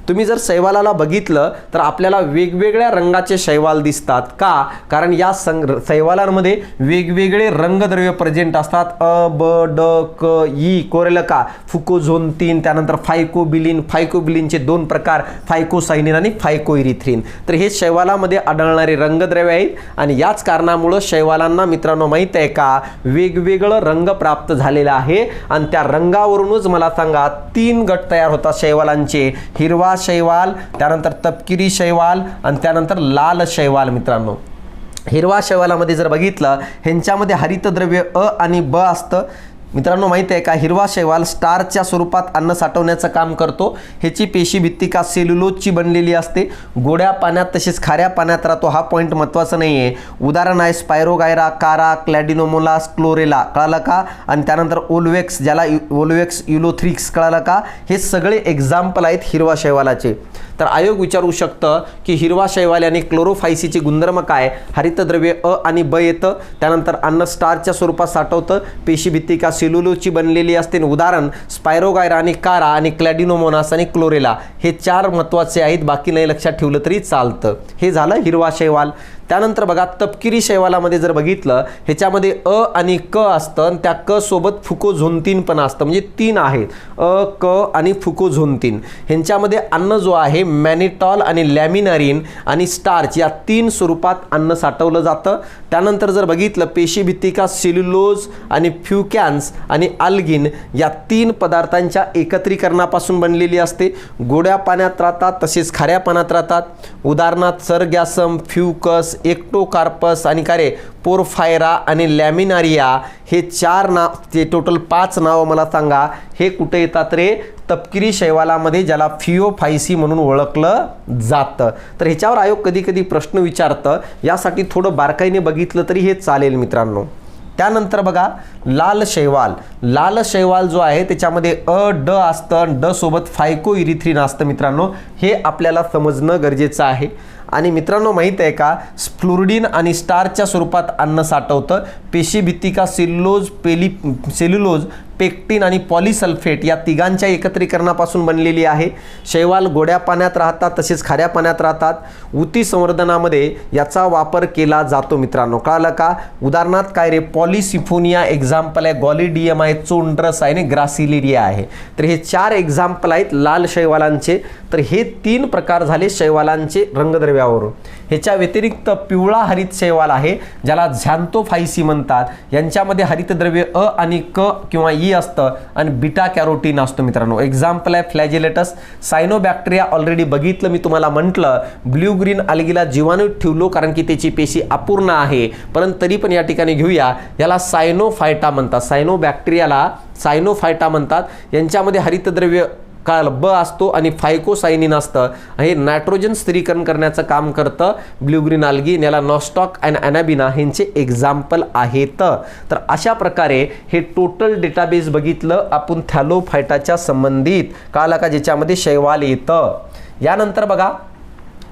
तुम्ही जर शैवालाला बघितलं तर आपल्याला वेगवेगळ्या रंगाचे शैवाल दिसतात. का? कारण या शैवालांमध्ये वेगवेगळे रंगद्रव्य प्रेझेंट असतात. अ, ब, ड, क, ई. कोरेलका, फुकोझोन्थिन, त्यानंतर फायकोबिलिन. फायकोबिलिनचे 2 प्रकार, फायकोसायनिन आणि फायकोइरिथ्रिन. तर हे शैवालामध्ये आढळणारे रंगद्रव्य आहेत आणि याच कारणामुळे शैवालांना मित्रांनो माहित आहे का, वेगवेगळं रंग प्राप्त झालेला आहे. आणि त्या रंगावरूनच मला सांगा 3 गट तयार होतात शैवालांचे. हिरवा शैवाल, त्यानंतर तपकिरी शैवाल आणि त्यानंतर लाल शैवाल. मित्रांनो, हिरवा शैवालामध्ये जर बघितलं ह्यांच्यामध्ये हरितद्रव्य अ आणि ब असतं. मित्रांनो, माहिती आहे का, हिरवा शैवाल स्टारच्या स्वरूपात अन्न साठवण्याचं काम करतो. ह्याची पेशी भित्तिका सेल्युलोजची बनलेली असते. गोड्या पाण्यात तसेच खाऱ्या पाण्यात राहतो. हा पॉईंट महत्त्वाचा नाही आहे. उदाहरण आहे स्पायरोगायरा, कारा, क्लॅडिनोमोनास, क्लोरेला. कळालं का? आणि त्यानंतर ओल्वेक्स, ज्याला ओल्वेक्स युलोथ्रिक्स. कळालं का? हे सगळे एक्झाम्पल आहेत हिरवा शैवालाचे. तर आयोग विचारू शकतं की हिरवा शैवाल आणि क्लोरोफायसीचे गुणधर्म काय? हरितद्रव्य अ आणि ब येतं. त्यानंतर अन्न स्टारच्या स्वरूपात साठवतं. पेशी भित्तिका सेल्युलोजची बनलेली असते. उदाहरण स्पायरोगायरा आणि कारा आणि क्लॅडिनोमोनास आणि क्लोरेला. हे 4 महत्त्वाचे आहेत, बाकी नाही लक्षात ठेवलं तरी चालतं. हे झालं हिरवा शैवाल. त्यानंतर बघा, तपकिरी शैवालामध्ये जर बघितलं ह्याच्यामध्ये अ आणि क असतं आणि त्या क सोबत फुकोझोन्थिन पण असतं, म्हणजे 3 आहेत, अ, क आणि फुकोझोन्थिन. ह्यांच्यामध्ये अन्न जो आहे मॅनिटॉल आणि लॅमिनारिन आणि स्टार्च या 3 स्वरूपात अन्न साठवलं जातं. त्यानंतर जर बघितलं पेशी भित्तिका सेल्युलोज आणि फ्युकॅन्स आणि अल्गिन या 3 पदार्थांच्या एकत्रीकरणापासून बनलेली असते. गोड्या पाण्यात राहतात तसेच खाऱ्या पाण्यात राहतात. उदाहरणार्थ सरगॅसम, फ्युकस, एक्टोकार्पस आणि काय रे पोरफायरा आणि लॅमिनारिया. हे 4 नाव, ते टोटल 5 नावं मला सांगा. हे कुठे येतात रे? तपकिरी शैवालामध्ये, ज्याला फिओफायसी म्हणून ओळखलं जातं. तर ह्याच्यावर आयोग कधी कधी प्रश्न विचारतं, यासाठी थोडं बारकाईने बघितलं तरी हे चालेल मित्रांनो. त्यानंतर बघा लाल शैवाल. लाल शैवाल जो आहे त्याच्यामध्ये ड असतं, ड सोबत फायकोइरिथ्रिन असतं मित्रांनो, हे आपल्याला समजणं गरजेचं आहे. आणि मित्रांनो माहीत आहे का, फ्लुरिडिन आणि स्टार्चच्या स्वरूपात अन्न साठवतं. पेशीभित्तिका सेल्युलोज, पेक्टिन आणि पॉलिसल्फेट या तिघांच्या एकत्रीकरणापासून बनलेली आहे. शैवाल गोड्या पाण्यात राहतात तसेच खाऱ्या पाण्यात राहतात. ऊती संवर्धनामध्ये याचा वापर केला जातो मित्रांनो, कळलं का. उदाहरणार्थ काय रे, पॉलिसिफोनिया एक्झाम्पल आहे, गॉलिडियम आहे, चोंड्रस आहे आणि ग्रासिलेरिया आहे. तर हे 4 एक्झाम्पल आहेत लाल शैवालांचे. तर हे 3 प्रकार झाले शैवालांचे रंगद्रव्यावरून. ह्याच्या व्यतिरिक्त पिवळा हरित शैवाल आहे ज्याला झॅन्थोफायसी म्हणतात. यांच्यामध्ये हरितद्रव्य अ आणि क किंवा ई असतं आणि बीटा कॅरोटीन असतो मित्रांनो. एक्झाम्पल आहे फ्लॅजिलेटस. सायनोबॅक्टेरिया ऑलरेडी बघितलं, मी तुम्हाला म्हटलं ब्ल्यू ग्रीन अल्गीला जीवाणूत ठेवलो कारण की त्याची पेशी अपूर्ण आहे, परंतु तरी पण या ठिकाणी घेऊया, याला सायनोफायटा म्हणतात. सायनोबॅक्टेरियाला सायनोफायटा म्हणतात. यांच्यामध्ये हरितद्रव्य ब असतो आणि फायकोसायनिन असतं. हे नायट्रोजन स्थिरीकरण करण्याचं काम करतं ब्ल्यू ग्रीन अल्गी. याला नॉस्टॉक अँड अॅनाबिना ह्यांचे एक्झाम्पल आहेत. तर अशा प्रकारे हे टोटल डेटाबेस बघितलं आपण थॅलोफायटाच्या संबंधित, कळलं का, ज्याच्यामध्ये शैवाल येतं. यानंतर बघा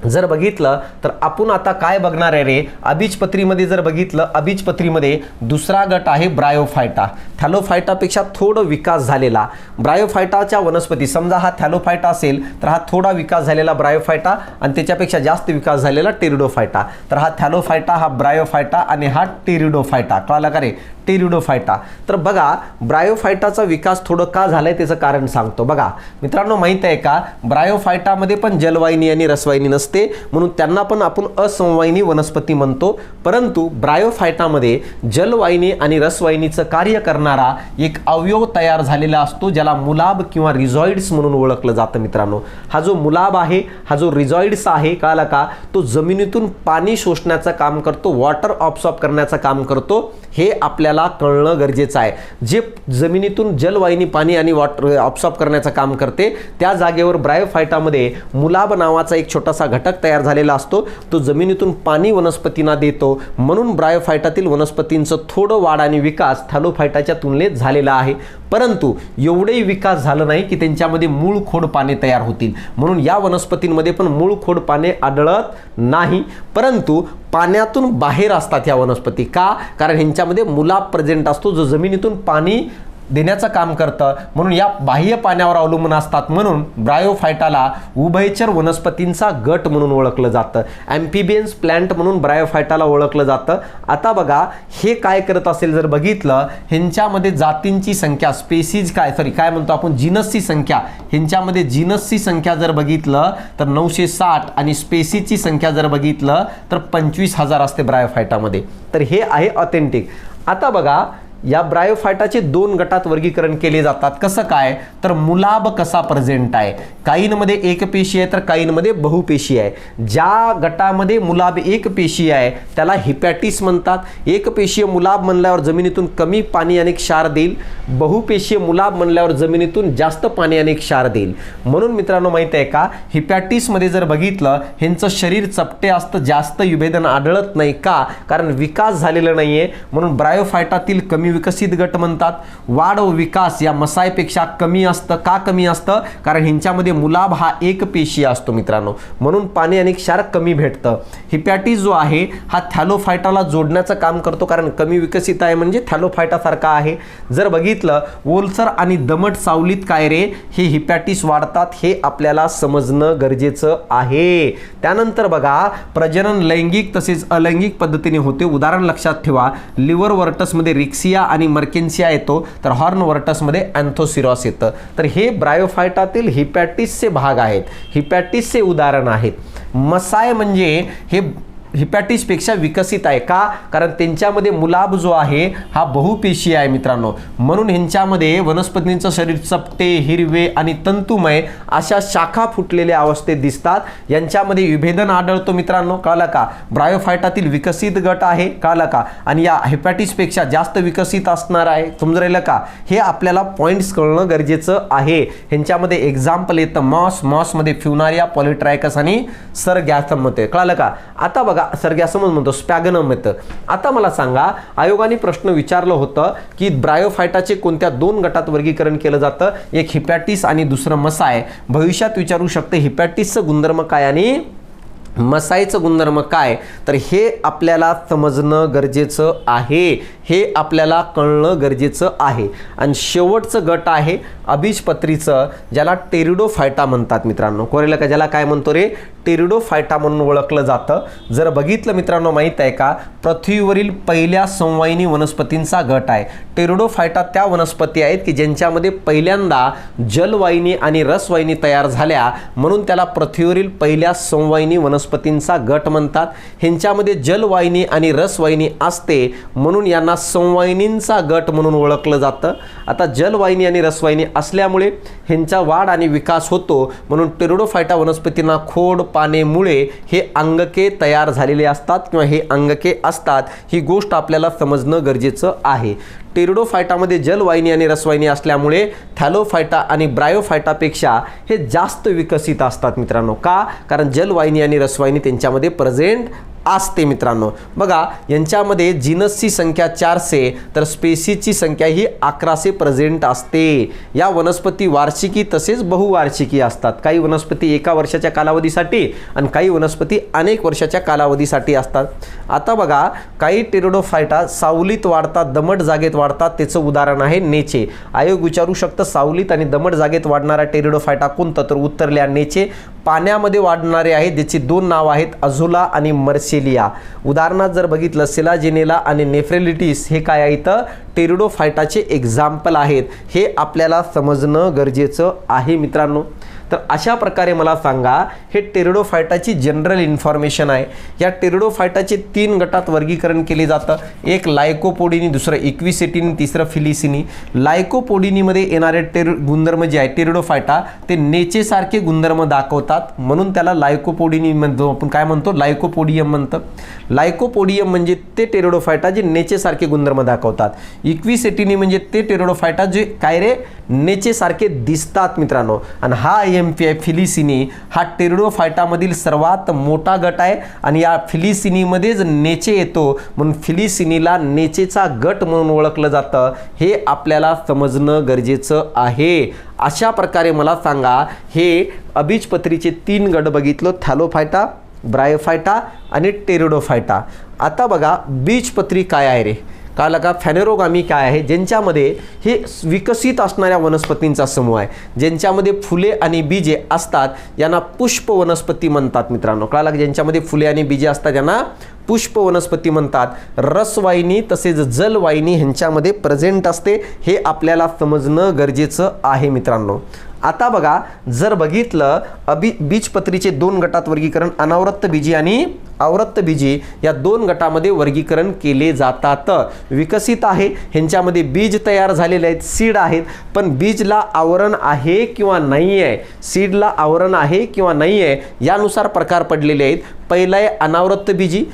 जर बघितलं तर आपण आता काय बघणार आहे रे, अबीजपत्रीमध्ये जर बघितलं, अबीजपत्रीमध्ये दुसरा गट आहे ब्रायोफायटा. थॅलोफायटापेक्षा थोडं विकास झालेला. ब्रायोफायटाच्या वनस्पती, समजा हा थॅलोफायटा असेल तर हा थोडा विकास झालेला ब्रायोफायटा आणि त्याच्यापेक्षा जास्त विकास झालेला टेरिडोफायटा. तर हा थॅलोफायटा, हा ब्रायोफायटा आणि हा टेरिडोफायटा, कळलं का रे, टेरिडोफायटा. तर बघा ब्रायोफायटाचा विकास थोडं का झालाय त्याचं कारण सांगतो. बघा मित्रांनो माहित आहे का, ब्रायोफायटामध्ये पण जलवाहिनी आणि रसवाहिनी नसते म्हणून त्यांना पण आपण असंवाहिनी वनस्पती म्हणतो. परंतु ब्रायोफायटामध्ये जलवाहिनी आणि रसवाहिनीचं कार्य करणारा एक अवयव तयार झालेला असतो ज्याला मुलाब किंवा रिझॉइड्स म्हणून ओळखलं जातं मित्रांनो. हा जो मुलाब आहे, हा जो रिझॉइड्स आहे, कळलं का, तो जमिनीतून पाणी शोषण्याचं काम करतो, वॉटर ऑब्सॉर्ब करण्याचं काम करतो. हे आपल्याला कळणं गरजेचं आहे. जे जमिनीतून जलवाहिनी पाणी आणि वॉटर ऑब्सॉर्ब करण्याचं काम करते त्या जागेवर ब्रायोफायटामध्ये मुलाब नावाचा एक छोटासा घटक तयार झालेला असतो. तो जमिनीतून पाणी वनस्पतींना देतो. म्हणून ब्रायोफायटातील वनस्पतींचं थोडं वाढ आणि विकास थॅलोफायटाच्या तुलनेत झालेला आहे. परंतु एवढेही विकास झालं नाही की त्यांच्यामध्ये मूळ खोड पाने तयार होतील. म्हणून या वनस्पतींमध्ये पण मूळ खोड पाने आढळत नाही, परंतु पाण्यातून बाहेर असतात ह्या वनस्पती. का? कारण ह्यांच्यामध्ये मुलाब प्रेझेंट असतो जो जमिनीतून पाणी देण्याचं काम करतं. म्हणून या बाह्य पाण्यावर अवलंबून असतात. म्हणून ब्रायोफायटाला उभयचर वनस्पतींचा गट म्हणून ओळखलं जातं. ॲम्फिबियन्स प्लांट म्हणून ब्रायोफायटाला ओळखलं जातं. आता बघा हे काय करत असेल जर बघितलं, ह्यांच्यामध्ये जातींची संख्या, स्पेसीज काय म्हणतो आपण, जीनसची संख्या, ह्यांच्यामध्ये जीनसची संख्या जर बघितलं तर 960 आणि स्पेसीजची संख्या जर बघितलं तर 25,000 असते ब्रायोफायटामध्ये. तर हे आहे ऑथेंटिक. आता बघा या ब्रायोफायटाचे 2 गटात वर्गीकरण केले जातात. कसं काय, तर मुलाब कसा प्रेझेंट आहे. काहींमध्ये एकपेशी आहे तर काहींमध्ये बहुपेशी आहे. ज्या गटामध्ये मुलाब एकपेशी आहे त्याला हिपॅटिस म्हणतात. एकपेशीय मुलाब म्हणल्यावर जमिनीतून कमी पाणी आणि क्षार देईल. बहुपेशीय मुलाब म्हणल्यावर जमिनीतून जास्त पाणी आणि क्षार देईल. म्हणून मित्रांनो माहित आहे का, हिपॅटिसमध्ये जर बघितलं ह्यांचं शरीर चपटे असतं, जास्त विभेदन आढळत नाही. का? कारण विकास झालेला नाहीये. म्हणून ब्रायोफायटातील कमी विकसित गट म्हणतात. वाढ व विकास या मसायपेक्षा कमी असतं. का कमी असतं? कारण ह्यांच्यामध्ये मुलाब हा एकपेशीय असतो मित्रांनो. म्हणून पाणी आणि क्षार कमी भेटतं. हिपॅटिस जो आहे हा थॅलोफायटाला जोडण्याचं काम करतो कारण कमी विकसित आहे म्हणजे थॅलोफायटा सारखा आहे. जर बघितलं ओलसर आणि दमट सावलीत काय रे, हे हिपॅटिस वाढतात. हे आपल्याला समजणं गरजेचं आहे. त्यानंतर बघा प्रजनन लैंगिक तसेच अलैंगिक पद्धतीने होते. उदाहरण लक्षात ठेवा, लिव्हर वर्टसमध्ये रिक्सिया आणि मर्केन्सिया येतो तर हॉर्न वर्टसमध्ये अँथोसिरॉस येतं. तर हे ब्रायोफायटातील हिपॅटिसचे भाग आहेत, हिपॅटिसचे उदाहरण आहेत. मसाय म्हणजे हे हिपॅटिसपेक्षा विकसित आहे. का? कारण त्यांच्यामध्ये मुलाब जो आहे हा बहुपेशीय आहे मित्रांनो. म्हणून ह्यांच्यामध्ये वनस्पतींचं शरीर चपटे, हिरवे आणि तंतुमय अशा शाखा फुटलेल्या अवस्थेत दिसतात. यांच्यामध्ये विभेदन आढळतो मित्रांनो. कळलं का? ब्रायोफायटातील विकसित गट आहे, कळलं का, आणि या हिपॅटिसपेक्षा जास्त विकसित असणार आहे. समजून राहिलं का? हे आपल्याला पॉइंट्स कळणं गरजेचं आहे. ह्यांच्यामध्ये एक्झाम्पल येतं मॉस, मॉसमध्ये फ्युनारिया, पॉलिट्रायकस आणि सरगॅथम मध्ये. कळलं का? आता बघा बघा सर्गॅसमच म्हणतो, स्पॅगनम येतं. आता मला सांगा, आयोगाने प्रश्न विचारलं होतं की ब्रायोफायटाचे कोणत्या दोन गटात वर्गीकरण केलं जातं, एक हिपॅटिस आणि दुसरं मसाय. भविष्यात विचारू शकते हिपॅटिसचं गुणधर्म काय आणि मसाईचं गुणधर्म काय, तर हे आपल्याला समजणं गरजेचं आहे, हे आपल्याला कळणं गरजेचं आहे. आणि शेवटचं गट आहे अबीजपत्रीचं, ज्याला टेरिडोफायटा म्हणतात मित्रांनो. कोरेला का ज्याला काय म्हणतो रे, टेरिडोफायटा म्हणून ओळखलं जातं. जर बघितलं मित्रांनो, माहीत आहे का, पृथ्वीवरील पहिल्या संवाहिनी वनस्पतींचा गट आहे. टेरिडोफायटा त्या वनस्पती आहेत की ज्यांच्यामध्ये पहिल्यांदा जलवाहिनी आणि रसवाहिनी तयार झाल्या, म्हणून त्याला पृथ्वीवरील पहिल्या संवाहिनी वनस्पतींचा गट म्हणतात. ह्यांच्यामध्ये जलवाहिनी आणि रसवाहिनी असते, म्हणून यांना संवाहिनींचा गट म्हणून ओळखलं जातं. आता जलवाहिनी आणि रसवाहिनी असल्यामुळे ह्यांचा वाढ आणि विकास होतो, म्हणून टेरिडोफायटा वनस्पतींना खोड, पाने, मुळे हे अंगके तयार झालेले असतात किंवा हे अंगके असतात. ही गोष्ट आपल्याला समजणं गरजेचं आहे. टेरिडोफायटामध्ये जलवाहिनी आणि रसवाहिनी असल्यामुळे थॅलोफायटा आणि ब्रायोफायटापेक्षा हे जास्त विकसित असतात मित्रांनो. का? कारण जलवाहिनी आणि रसवाहिनी त्यांच्यामध्ये प्रेझेंट असते मित्रांनो. बघा, यांच्यामध्ये जीनसची संख्या 400 तर स्पेसीची संख्या ही 1100 प्रेझेंट असते. या वनस्पती वार्षिकी तसेच बहुवार्षिकी असतात. काही वनस्पती एका वर्षाच्या कालावधीसाठी आणि काही वनस्पती अनेक वर्षाच्या कालावधीसाठी असतात. आता बघा, काही टेरिडोफायटा सावलीत वाढतात, दमट जागेत वाढतात. त्याचं उदाहरण आहे नेचे. आयोग विचारू शकतं सावलीत आणि दमट जागेत वाढणारा टेरिडोफायटा कोणता, तर उत्तरल्या नेचे. पाण्यामध्ये वाढणारे आहेत, ज्याची दोन नाव आहेत, अझुला आणि मर्सेलिया. उदाहरणार्थ जर बघितलं, सेलाजेनेला आणि नेफ्रेलिटिस हे काय आहेत, टेरिडोफायटाचे एक्झाम्पल आहेत. हे आपल्याला समजणं गरजेचं आहे मित्रांनो. तर अशा प्रकारे मला सांगा, हे टेरिडोफायटाची जनरल इन्फॉर्मेशन आहे. या टेरिडोफायटाचे 3 गटात वर्गीकरण केले जातं. एक लायकोपोडिनी, दुसरं इक्विसेटिनी, तिसरं फिलिसिनी. लायकोपोडिनीमध्ये येणारे गुणधर्म जे आहे टेरिडोफायटा, ते नेचेसारखे गुणधर्म दाखवतात, म्हणून त्याला लायकोपोडिनी म्हणतो. आपण काय म्हणतो, लायकोपोडियम म्हणतं. लायकोपोडियम म्हणजे ते टेरिडोफायटा जे नेचेसारखे गुणधर्म दाखवतात. इक्विसेटिनी म्हणजे ते टेरिडोफायटा जे काय रे, नेचेसारखे दिसतात मित्रांनो. आणि हा एमपी फिलिसिनी हा टेरिडोफायटामधील सर्वात मोठा गट आहे आणि या फिलिसिनीमध्येच नेचे येतो, म्हणून फिलिसिनीला नेचेचा गट म्हणून ओळखलं जातं. हे आपल्याला समजणं गरजेचं आहे. अशा प्रकारे मला सांगा, हे अबीजपत्रीचे 3 गट बघितलं, थॅलोफायटा, ब्रायोफायटा आणि टेरिडोफायटा. आता बघा, बीजपत्री काय आहे रे, कळलं का? फॅनेरोगामी काय आहे, ज्यांच्यामध्ये हे विकसित असणाऱ्या वनस्पतींचा समूह आहे, ज्यांच्यामध्ये फुले आणि बीजे असतात, यांना पुष्प वनस्पती म्हणतात मित्रांनो. कळलं का? ज्यांच्यामध्ये फुले आणि बीजे असतात यांना पुष्प वनस्पती म्हणतात. रसवाहिनी तसेच जलवाहिनी ह्यांच्यामध्ये प्रेझेंट असते. हे आपल्याला समजणं गरजेचं आहे मित्रांनो. आता बघा, जर बघितलं बीजपत्रीचे 2 गटात वर्गीकरण, अनावृत्त बीजी आणि आवृत्त बीजी या 2 गटामध्ये वर्गीकरण केले जातात. विकसित आहे, ह्यांच्यामध्ये बीज तयार झालेले आहेत, सीड आहेत, पण बीजला आवरण आहे किंवा नाही आहे, सीडला आवरण आहे किंवा नाही आहे, यानुसार प्रकार पडलेले आहेत. पहिला आहे अनावृत्त बीजी.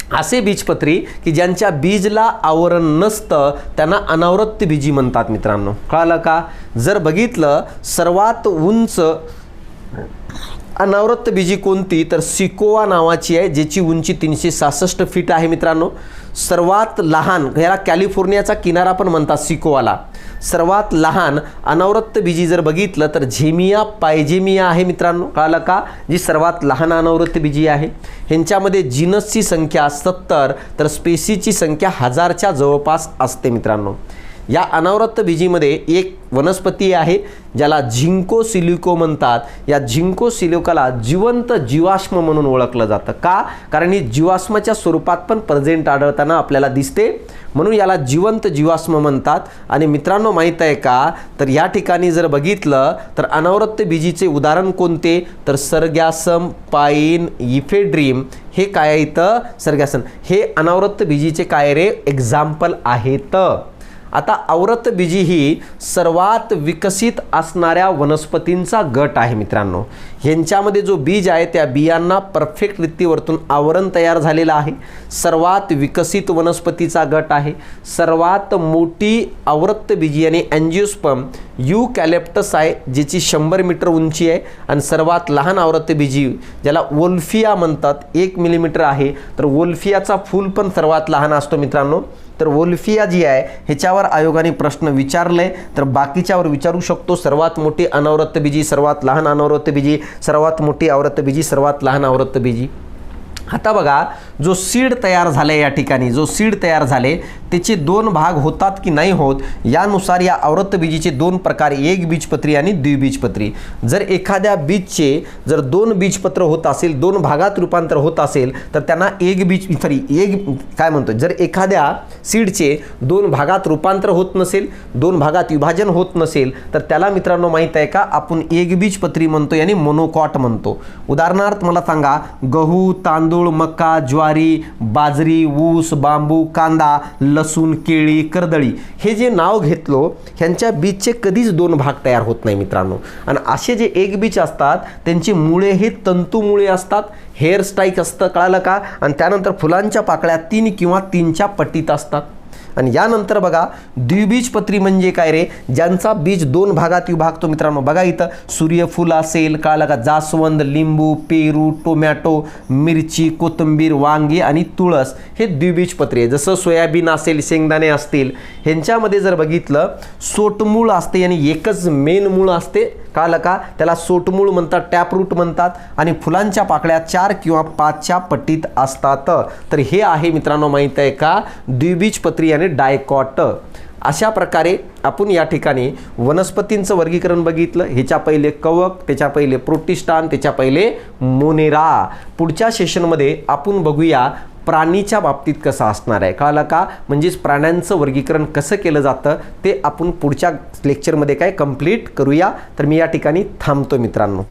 असे बीजपत्री की ज्यांच्या बीजला आवरण नसतं त्यांना अनावृत्त बीजी म्हणतात मित्रांनो. कळलं का? जर बघितलं, सर्वात उंच अनावृत्त बीजी कोणती, तर सिकोवा नावाची आहे, ज्याची उंची 366 फीट आहे मित्रांनो. सर्वात लहान, याला कॅलिफोर्नियाचा किनारा पण म्हणतात सिकोवाला. सर्वात लहान अनावृत्त बीजी जर बघितलं तर झेमिया पायजेमिया आहे मित्रांनो. कळलं का? जी सर्वात लहान अनावृत्त बीजी आहे. ह्यांच्यामध्ये जीनसची संख्या 70 तर स्पेसीची संख्या 1000च्या जवळपास असते मित्रांनो. या अनावृत्त बीजीमध्ये एक वनस्पती आहे ज्याला झिंको सिलिको म्हणतात. या झिंको सिलिकोला जिवंत जीवाश्म म्हणून ओळखलं जातं. का? कारण ही जीवाश्माच्या स्वरूपात पण प्रेझेंट आढळताना आपल्याला दिसते, म्हणून याला जिवंत जीवाश्म म्हणतात. आणि मित्रांनो, माहीत आहे का, तर या ठिकाणी जर बघितलं तर अनावृत्त बीजीचे उदाहरण कोणते, तर सर्गॅसम, पाईन, इफेड्रीम हे काय इथं सर्गॅसन हे अनावृत्त बीजीचे काय रे एक्झाम्पल आहेत. आता आवृतबीजी ही सर्वात विकसित असणाऱ्या वनस्पतींचा गट आहे मित्रांनो. ह्यांच्यामध्ये जो बीज आहे त्या बियांना परफेक्ट रीतीवरतून आवरण तयार झालेलं आहे. सर्वात विकसित वनस्पतीचा गट आहे. सर्वात मोठी आवृतबीजी आणि अँजिओस्पर्म यूकॅलिप्टस आहे, ज्याची 100 मीटर उंची आहे. आणि सर्वात लहान आवृतबीजी ज्याला वोल्फिया म्हणतात 1 मिलीमीटर आहे. तर वोल्फियाचा फूल पण सर्वात लहान असतो मित्रांनो. तर वोल्फिया जी आहे ह्याच्यावर आयोगाने प्रश्न विचारले, तर बाकीच्यावर विचारू शकतो. सर्वात मोठी अनावृतबीजी, सर्वात लहान अनावृतबीजी, सर्वात मोठी आवृतबीजी, सर्वात लहान आवृतबीजी. आता बघा, जो सीड तयार झाले या ठिकाणी, जो सीड तयार झाले त्याचे 2 भाग होतात की नाही होत यानुसार या आवृतबीजीचे 2 प्रकार, एक बीजपत्री आणि द्विबीजपत्री. जर एखाद्या बीजचे जर 2 बीजपत्र होत असेल, 2 भागात रूपांतर होत असेल तर त्यांना जर एखाद्या सीडचे 2 भागात रूपांतर होत नसेल, 2 भागात विभाजन होत नसेल तर त्याला मित्रांनो माहित आहे का, आपण एकबीजपत्री म्हणतो आणि मोनोकॉट म्हणतो. उदाहरणार्थ मला सांगा, गहू, तांदूळ, मका, ज्वारी, बाजरी, ऊस, बांबू, कांदा, लसूण, केळी, कर्दळी हे जे नाव घेतलो ह्यांच्या बीजचे कधीच 2 भाग तयार होत नाही मित्रांनो. आणि असे जे एक बीज असतात त्यांची मुळे हे तंतुमुळे असतात, हेअर स्ट्राईक असतं, कळालं का. आणि त्यानंतर फुलांच्या पाकळ्या 3 किंवा 3च्या पटीत असतात. आणि यानंतर बघा, द्विबीजपत्री म्हणजे काय रे, ज्यांचा बीज 2 भागात विभागतो मित्रांनो. बघा इथं सूर्यफूल असेल, कळालं का, जास्वंद, लिंबू, पेरू, टोमॅटो, मिरची, कोथिंबीर, वांगी आणि तुळस हे द्विबीजपत्री आहे. जसं सोयाबीन असेल, शेंगदाणे असतील, ह्यांच्यामध्ये जर बघितलं सोटमूळ असते आणि एकच मेन मूळ असते, कळालं का, त्याला सोटमूळ म्हणतात, टॅपरूट म्हणतात. आणि फुलांच्या पाकळ्या 4 किंवा 5च्या पटीत असतात. तर हे आहे मित्रांनो माहित आहे का, द्विबीजपत्री आणि डायकॉट. अशा प्रकारे आपण या ठिकाणी वनस्पतींचं वर्गीकरण बघितलं. ह्याच्या पहिले कवक, त्याच्या पहिले प्रोटिस्टान, त्याच्या पहिले मोनेरा. पुढच्या सेशनमध्ये आपण बघूया प्राणीच्या बाबतीत कसं असणार आहे, कळालं का. म्हणजेच प्राण्यांचं वर्गीकरण कसं केलं जातं ते आपण पुढच्या लेक्चरमध्ये काय कंप्लीट करूया. तर मी या ठिकाणी थांबतो मित्रांनो.